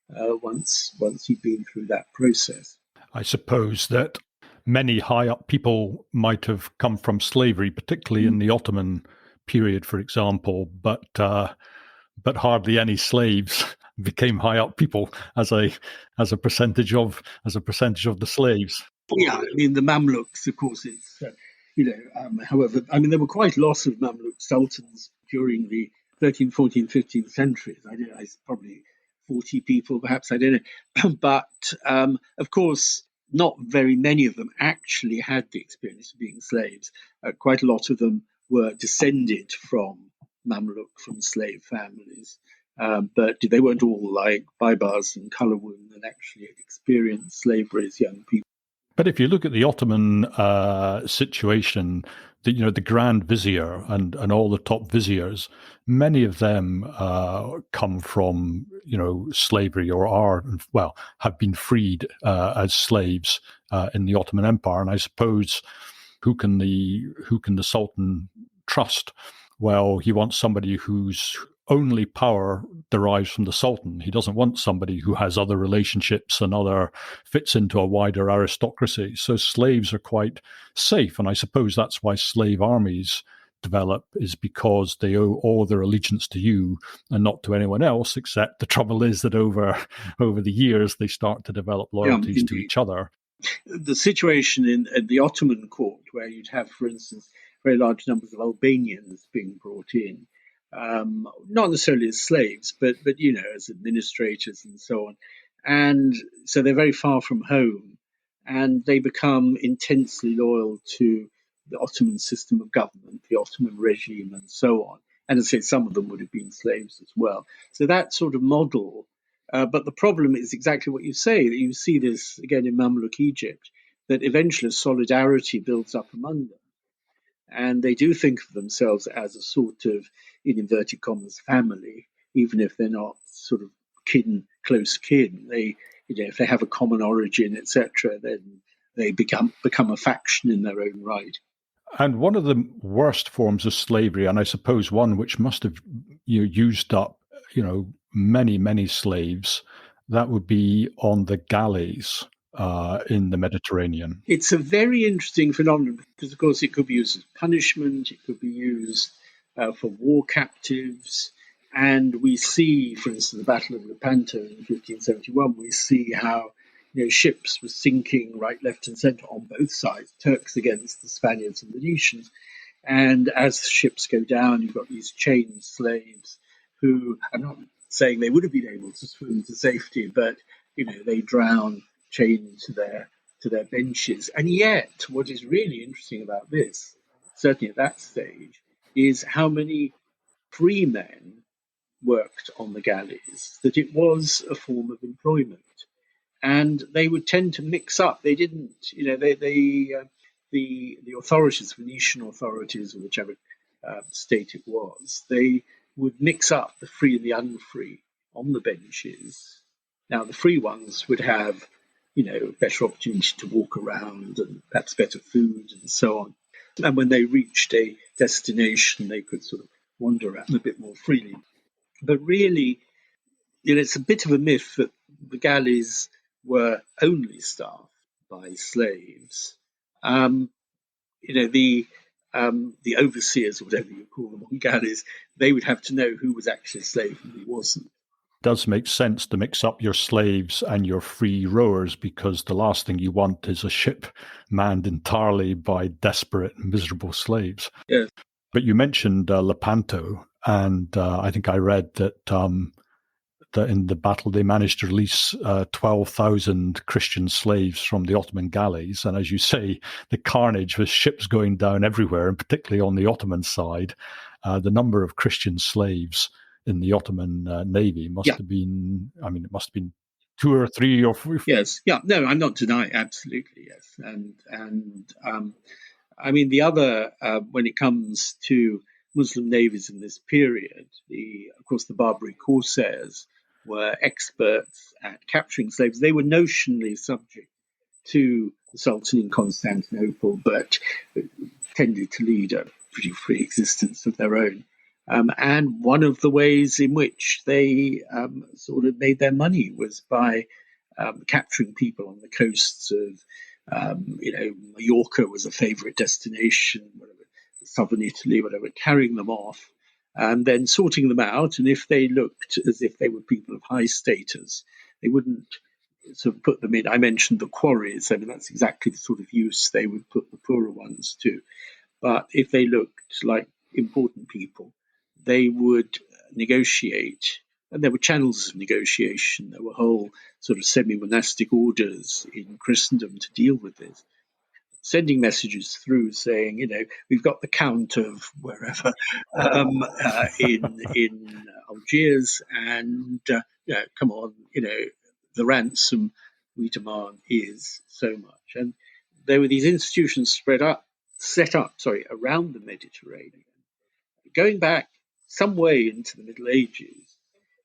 once he'd been through that process. I suppose that many high up people might have come from slavery, particularly in the Ottoman period, for example, but hardly any slaves became high up people as a percentage of the slaves. Yeah, I mean the Mamluks, of course, it's however, I mean there were quite a lot of Mamluk sultans during the 13th, 14th, 15th centuries. I probably 40 people, perhaps, I don't know, but of course, not very many of them actually had the experience of being slaves. Quite a lot of them were descended from Mamluk, from slave families, but they weren't all like Baibars and Kalawun and actually experienced slavery as young people. But if you look at the Ottoman situation, the Grand Vizier and all the top viziers, many of them come from slavery or have been freed as slaves in the Ottoman Empire. And I suppose who can the Sultan trust? Well, he wants somebody whose only power derives from the Sultan. He doesn't want somebody who has other relationships and fits into a wider aristocracy. So slaves are quite safe. And I suppose that's why slave armies develop, is because they owe all their allegiance to you and not to anyone else, except the trouble is that over the years, they start to develop loyalties to each other. The situation in the Ottoman court, where you'd have, for instance, very large numbers of Albanians being brought in, not necessarily as slaves, but as administrators and so on. And so they're very far from home, and they become intensely loyal to the Ottoman system of government, the Ottoman regime, and so on. And as I say, some of them would have been slaves as well. So that sort of model. But the problem is exactly what you say, that you see this again in Mamluk Egypt, that eventually solidarity builds up among them. And they do think of themselves as a sort of, in inverted commas, family, even if they're not sort of close kin. They, if they have a common origin, etc., then they become a faction in their own right. And one of the worst forms of slavery, and I suppose one which must have used up, many, many slaves, that would be on the galleys in the Mediterranean. It's a very interesting phenomenon because, of course, it could be used as punishment, it could be used for war captives. And we see, for instance, the Battle of Lepanto in 1571, we see how ships were sinking right, left, and centre on both sides, Turks against the Spaniards and Venetians. And as ships go down, you've got these chained slaves who, I'm not saying they would have been able to swim to safety, but they drown chained to their benches. And yet, what is really interesting about this, certainly at that stage, is how many free men worked on the galleys, that it was a form of employment. And they would tend to mix up. They didn't, the authorities, Venetian authorities, or whichever state it was, they would mix up the free and the unfree on the benches. Now, the free ones would have, better opportunity to walk around and perhaps better food and so on. And when they reached a destination, they could sort of wander around a bit more freely. But really, it's a bit of a myth that the galleys were only staffed by slaves. The overseers, or whatever you call them on galleys, they would have to know who was actually a slave and who wasn't. It does make sense to mix up your slaves and your free rowers, because the last thing you want is a ship manned entirely by desperate, miserable slaves. Yes. But you mentioned Lepanto, and I think I read that in the battle they managed to release 12,000 Christian slaves from the Ottoman galleys. And as you say, the carnage with ships going down everywhere, and particularly on the Ottoman side, the number of Christian slaves in the Ottoman navy must have been, it must have been two or three or four. Yes, yeah, no, I'm not denying, absolutely, yes, I mean the other when it comes to Muslim navies in this period, of course the Barbary corsairs were experts at capturing slaves. They were notionally subject to the Sultan in Constantinople, but tended to lead a pretty free existence of their own. And one of the ways in which they sort of made their money was by capturing people on the coasts of, Mallorca was a favorite destination, whatever, southern Italy, whatever, carrying them off and then sorting them out. And if they looked as if they were people of high status, they wouldn't sort of put them in. I mentioned the quarries. I mean, that's exactly the sort of use they would put the poorer ones to. But if they looked like important people, they would negotiate. And there were channels of negotiation. There were whole sort of semi-monastic orders in Christendom to deal with this, sending messages through saying, we've got the Count of wherever in Algiers, and come on, the ransom we demand is so much. And there were these institutions set up around the Mediterranean, going back some way into the Middle Ages,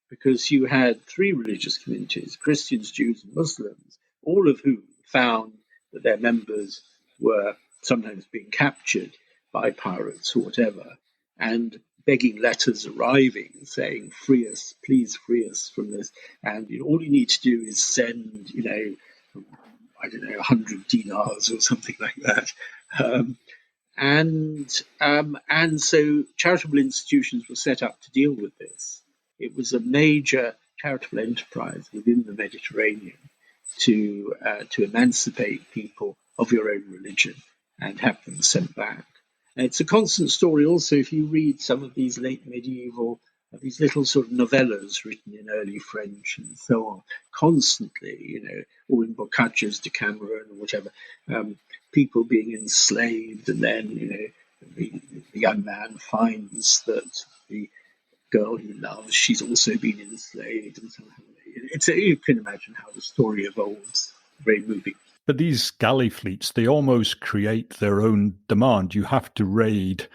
because you had three religious communities, Christians, Jews, and Muslims, all of whom found that their members were sometimes being captured by pirates or whatever, and begging letters arriving saying, free us, please free us from this. And all you need to do is send, 100 dinars or something like that. And so charitable institutions were set up to deal with this. It was a major charitable enterprise within the Mediterranean to emancipate people of your own religion and have them sent back. And it's a constant story also if you read some of these late medieval, these little sort of novellas written in early French and so on, constantly, or in Boccaccio's Decameron or whatever, people being enslaved, and then, the young man finds that the girl he loves, she's also been enslaved, and somehow you can imagine how the story evolves. Very moving. But these galley fleets, they almost create their own demand. You have to raid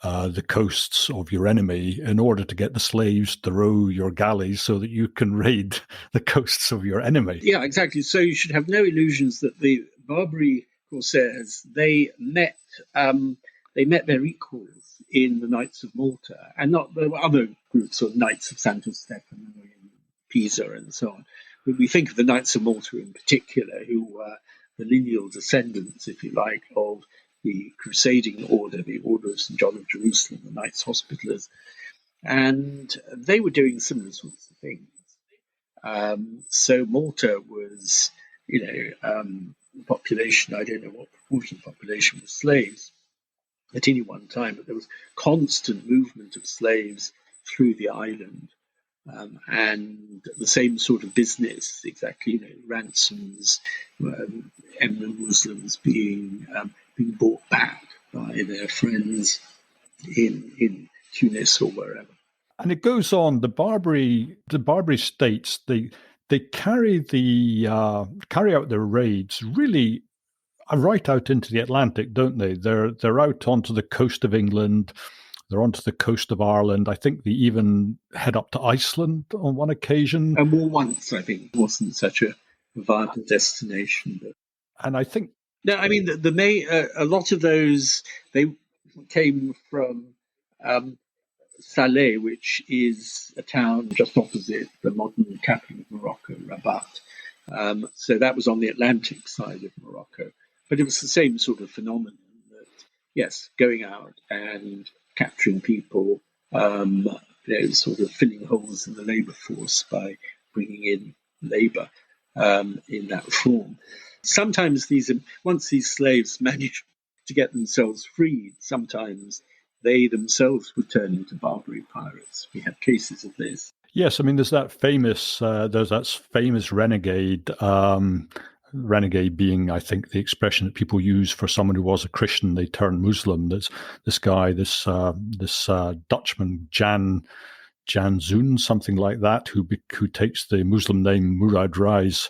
the coasts of your enemy in order to get the slaves to row your galleys so that you can raid the coasts of your enemy. Yeah, exactly. So you should have no illusions that the Barbary corsairs, they met their equals in the Knights of Malta, and there were other groups of Knights of Santo Stefano in Pisa and so on. When we think of the Knights of Malta in particular, who were the lineal descendants, if you like, of the crusading order, the Order of St. John of Jerusalem, the Knights Hospitallers, and they were doing similar sorts of things. So Malta was, population, I don't know what proportion of the population was slaves at any one time, but there was constant movement of slaves through the island. And the same sort of business, exactly, ransoms, eminent Muslims being bought back by their friends in Tunis or wherever. And it goes on. The Barbary states, they carry out their raids really right out into the Atlantic, don't they? They're out onto the coast of England. They're onto the coast of Ireland. I think they even head up to Iceland on one occasion. And more once, I think, it wasn't such a viable destination. And I think... No, I mean, a lot of those, they came from Salé, which is a town just opposite the modern capital of Morocco, Rabat. So that was on the Atlantic side of Morocco. But it was the same sort of phenomenon that, yes, going out and capturing people, sort of filling holes in the labour force by bringing in labour in that form. Sometimes once these slaves managed to get themselves freed, sometimes they themselves would turn into Barbary pirates. We have cases of this. Yes, I mean, there's that famous renegade. Renegade being, I think, the expression that people use for someone who was a Christian, they turned Muslim. There's this guy, this Dutchman, Jan Janzun, something like that, who takes the Muslim name Murad Rais.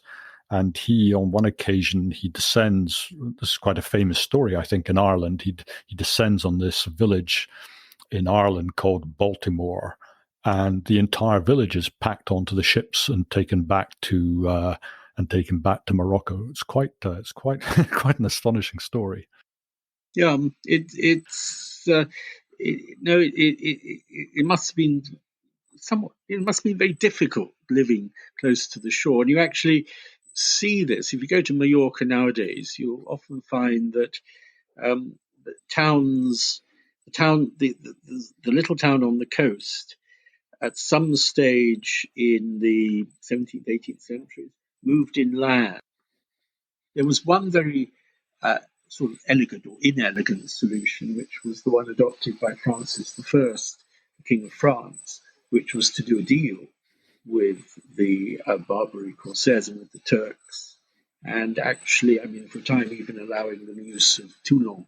And he, on one occasion, he descends. This is quite a famous story, I think, in Ireland. He descends on this village in Ireland called Baltimore, and the entire village is packed onto the ships and taken back to Morocco. It's quite quite an astonishing story. Yeah, it must have been somewhat. It must have been very difficult living close to the shore, and you actually see this if you go to Mallorca nowadays. You'll often find that the little town on the coast, at some stage in the 17th, 18th centuries, moved inland. There was one very sort of elegant or inelegant solution, which was the one adopted by Francis I, the King of France, which was to do a deal with the Barbary Corsairs and with the Turks. And actually, I mean, for a time, even allowing them use of Toulon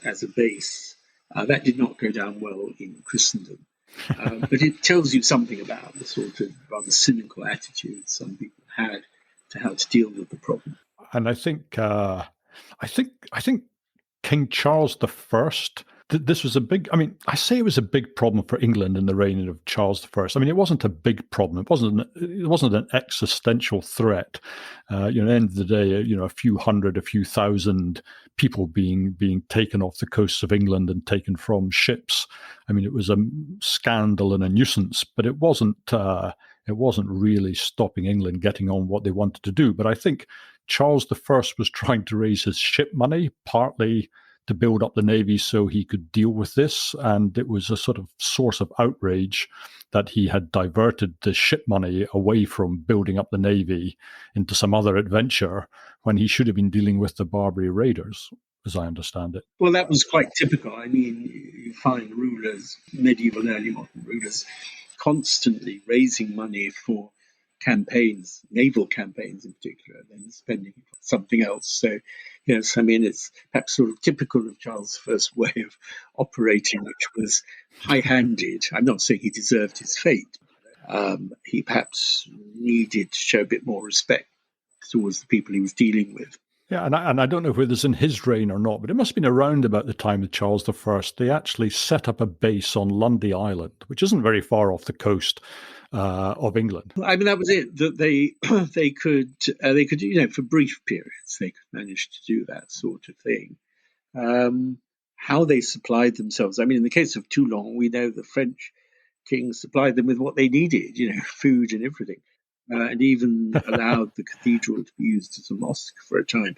as a base. That did not go down well in Christendom. But it tells you something about the sort of rather cynical attitude some people had to how to deal with the problem. And I think King Charles I. This was a big. I mean, I say it was a big problem for England in the reign of Charles I. I mean, it wasn't a big problem. It wasn't an existential threat. At the end of the day, a few hundred, a few thousand people being taken off the coasts of England and taken from ships. I mean, it was a scandal and a nuisance, but it wasn't really stopping England getting on what they wanted to do. But I think Charles I was trying to raise his ship money, partly to build up the navy so he could deal with this. And it was a sort of source of outrage that he had diverted the ship money away from building up the navy into some other adventure when he should have been dealing with the Barbary raiders, as I understand it. Well, that was quite typical. I mean, you find rulers, medieval and early modern rulers, constantly raising money for campaigns, naval campaigns in particular, and then spending it on something else. So, yes, I mean, it's perhaps sort of typical of Charles I's way of operating, which was high-handed. I'm not saying he deserved his fate. He perhaps needed to show a bit more respect towards the people he was dealing with. Yeah, and I don't know whether it's in his reign or not, but it must have been around about the time of Charles I. They actually set up a base on Lundy Island, which isn't very far off the coast of England. I mean, that was it. That they could for brief periods they could manage to do that sort of thing. How they supplied themselves. I mean, in the case of Toulon, we know the French king supplied them with what they needed, food and everything. And even allowed the cathedral to be used as a mosque for a time.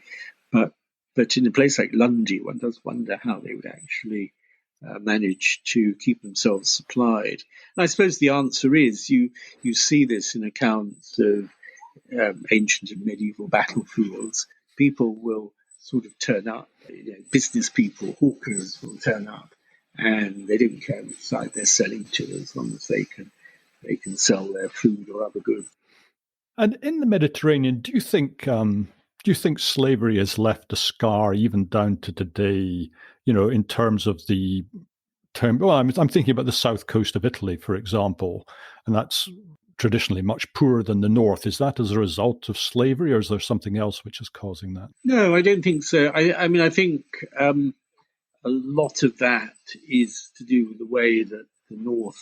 But in a place like Lundy, one does wonder how they would actually manage to keep themselves supplied. And I suppose the answer is you see this in accounts of ancient and medieval battlefields. People will sort of turn up, business people, hawkers will turn up, and they don't care which side they're selling to as long as they can sell their food or other goods. And in the Mediterranean, do you think slavery has left a scar even down to today? In terms of the term. Well, I'm thinking about the south coast of Italy, for example, and that's traditionally much poorer than the north. Is that as a result of slavery, or is there something else which is causing that? No, I don't think so. I mean, I think a lot of that is to do with the way that the north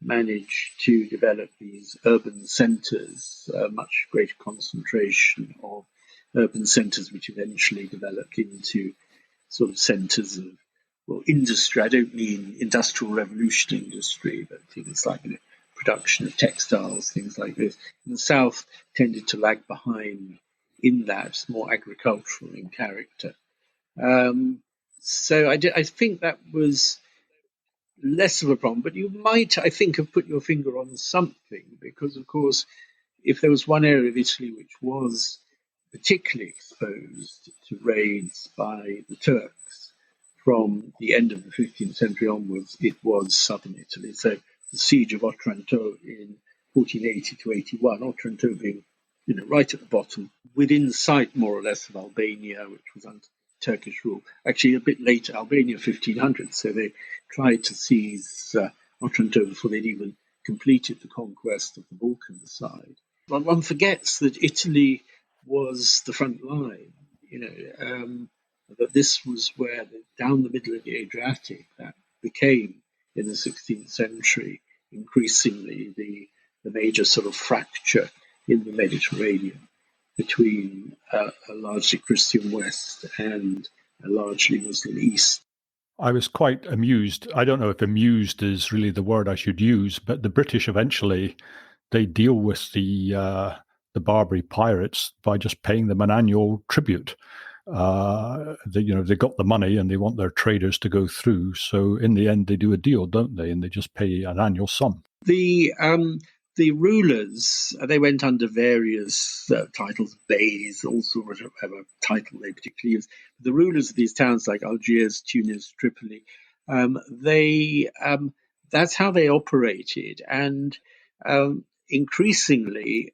managed to develop these urban centres, a much greater concentration of urban centres, which eventually developed into sort of centres of, industry. I don't mean industrial revolution industry, but things like production of textiles, things like this. And the south tended to lag behind in that, more agricultural in character. So I think that was less of a problem, but you might, I think, have put your finger on something, because, of course, if there was one area of Italy which was particularly exposed to raids by the Turks from the end of the 15th century onwards, it was southern Italy. So the siege of Otranto in 1480 to 81, Otranto being right at the bottom, within sight more or less of Albania, which was under Turkish rule. Actually, a bit later, Albania 1500. So they tried to seize Otranto before they'd even completed the conquest of the Balkan side. One forgets that Italy was the front line, that this was where, down the middle of the Adriatic, that became, in the 16th century, increasingly the major sort of fracture in the Mediterranean between a largely Christian West and a largely Muslim East. I was quite amused. I don't know if amused is really the word I should use, but the British eventually, they deal with the Barbary pirates by just paying them an annual tribute. They got the money and they want their traders to go through. So in the end, they do a deal, don't they? And they just pay an annual sum. The rulers, they went under various titles, beys, all sorts of whatever title they particularly used. The rulers of these towns like Algiers, Tunis, Tripoli, that's how they operated. And increasingly,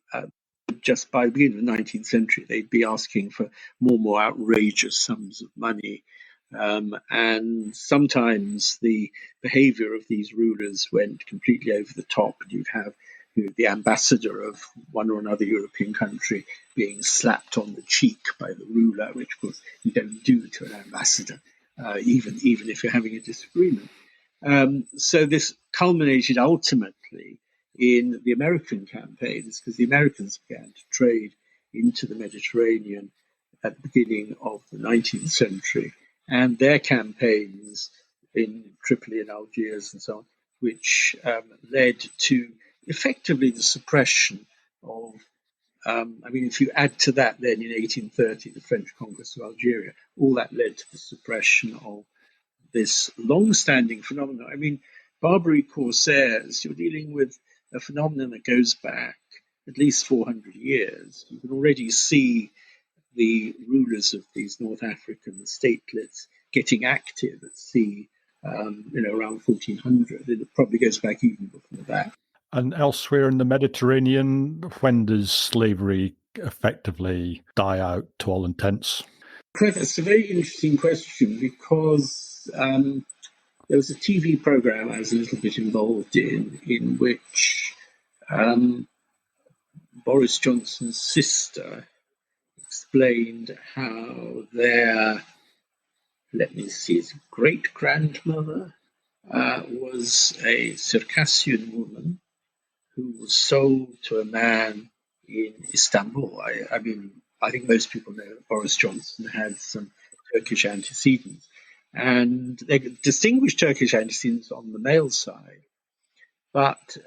just by the beginning of the 19th century, they'd be asking for more outrageous sums of money. And sometimes the behavior of these rulers went completely over the top, and you'd have the ambassador of one or another European country being slapped on the cheek by the ruler, which of course you don't do to an ambassador, even if you're having a disagreement. So this culminated ultimately in the American campaigns, because the Americans began to trade into the Mediterranean at the beginning of the 19th century, and their campaigns in Tripoli and Algiers and so on, which led to effectively the suppression of, if you add to that then in 1830, the French conquest of Algeria, all that led to the suppression of this long-standing phenomenon. Barbary corsairs, you're dealing with a phenomenon that goes back at least 400 years. You can already see the rulers of these North African statelets getting active at sea, around 1400. It probably goes back even before that. And elsewhere in the Mediterranean, when does slavery effectively die out to all intents? It's a very interesting question because there was a TV program I was a little bit involved in which Boris Johnson's sister explained how their, his great-grandmother was a Circassian woman who was sold to a man in Istanbul. I think most people know that Boris Johnson had some Turkish antecedents, and they distinguished Turkish antecedents on the male side, but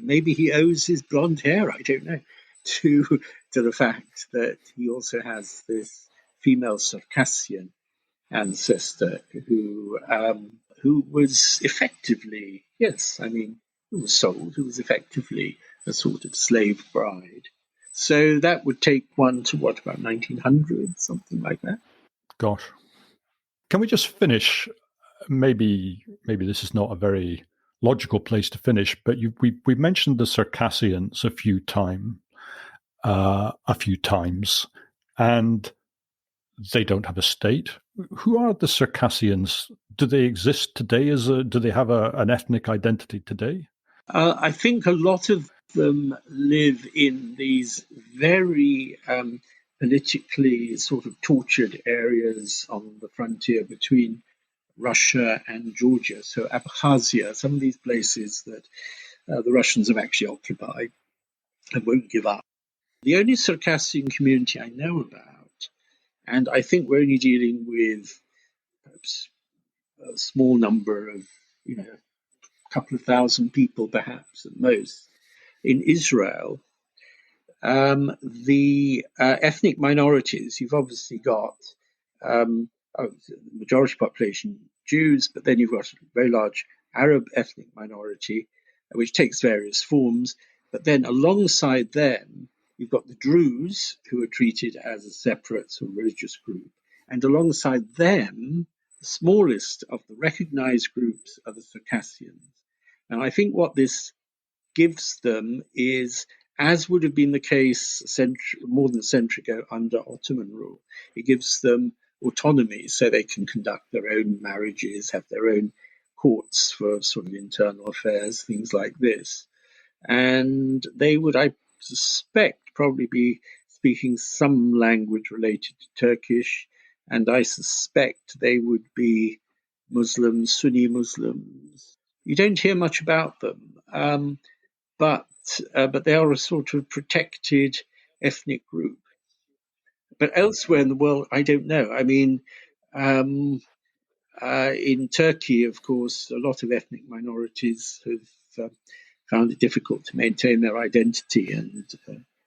maybe he owes his blonde hair, I don't know, to the fact that he also has this female Circassian ancestor who was effectively, who was sold, who was effectively a sort of slave bride. So that would take one to about 1900, something like that. Gosh. Can we just finish? Maybe this is not a very logical place to finish, but we mentioned the Circassians a few times, and they don't have a state. Who are the Circassians? Do they exist today? Do they have an ethnic identity today? I think a lot of them live in these very politically sort of tortured areas on the frontier between Russia and Georgia. So Abkhazia, some of these places that the Russians have actually occupied and won't give up. The only Circassian community I know about, and I think we're only dealing with perhaps a small number of, a couple of thousand people perhaps at most, in Israel, the ethnic minorities, you've obviously got the majority population Jews, but then you've got a very large Arab ethnic minority, which takes various forms. But then alongside them, you've got the Druze, who are treated as a separate sort of religious group. And alongside them, the smallest of the recognized groups are the Circassians. And I think what this gives them is, as would have been the case more than a century ago under Ottoman rule, it gives them autonomy so they can conduct their own marriages, have their own courts for sort of internal affairs, things like this. and they would, I suspect, probably be speaking some language related to Turkish, and I suspect they would be Muslims, Sunni Muslims. You don't hear much about them, but they are a sort of protected ethnic group. But elsewhere in the world, I don't know. I mean, in Turkey, of course, a lot of ethnic minorities have found it difficult to maintain their identity, and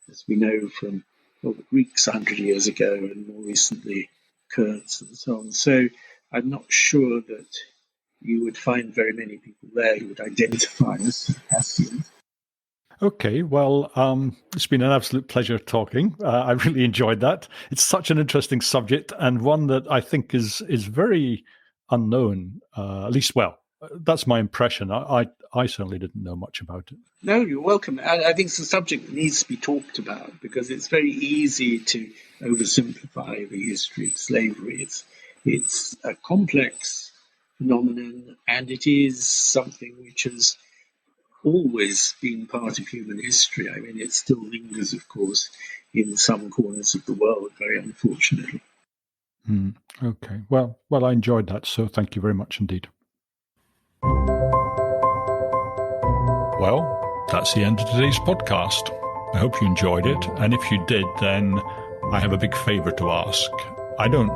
as we know from the Greeks 100 years ago, and more recently Kurds and so on. So I'm not sure that you would find very many people there who would identify as Circassians. Okay, well, it's been an absolute pleasure talking. I really enjoyed that. It's such an interesting subject, and one that I think is very unknown. At least, well, that's my impression. I certainly didn't know much about it. No, you're welcome. I think it's a subject that needs to be talked about because it's very easy to oversimplify the history of slavery. It's a complex phenomenon, and it is something which has always been part of human history. I mean, it still lingers, of course, in some corners of the world, very unfortunately. Okay. Well, I enjoyed that, so thank you very much indeed. Well, that's the end of today's podcast. I hope you enjoyed it, and if you did, then I have a big favor to ask. I don't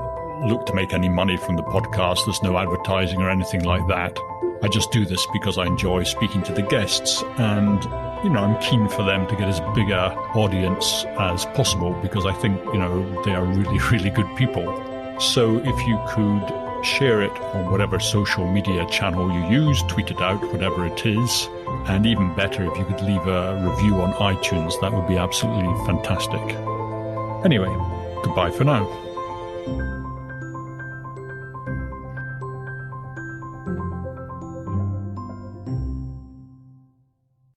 look to make any money from the podcast. There's no advertising or anything like that. I just do this because I enjoy speaking to the guests, and I'm keen for them to get as big a audience as possible because I think they are really, really good people. So if you could share it on whatever social media channel you use, tweet it out, whatever it is, and even better if you could leave a review on iTunes, that would be absolutely fantastic. Anyway, goodbye for now.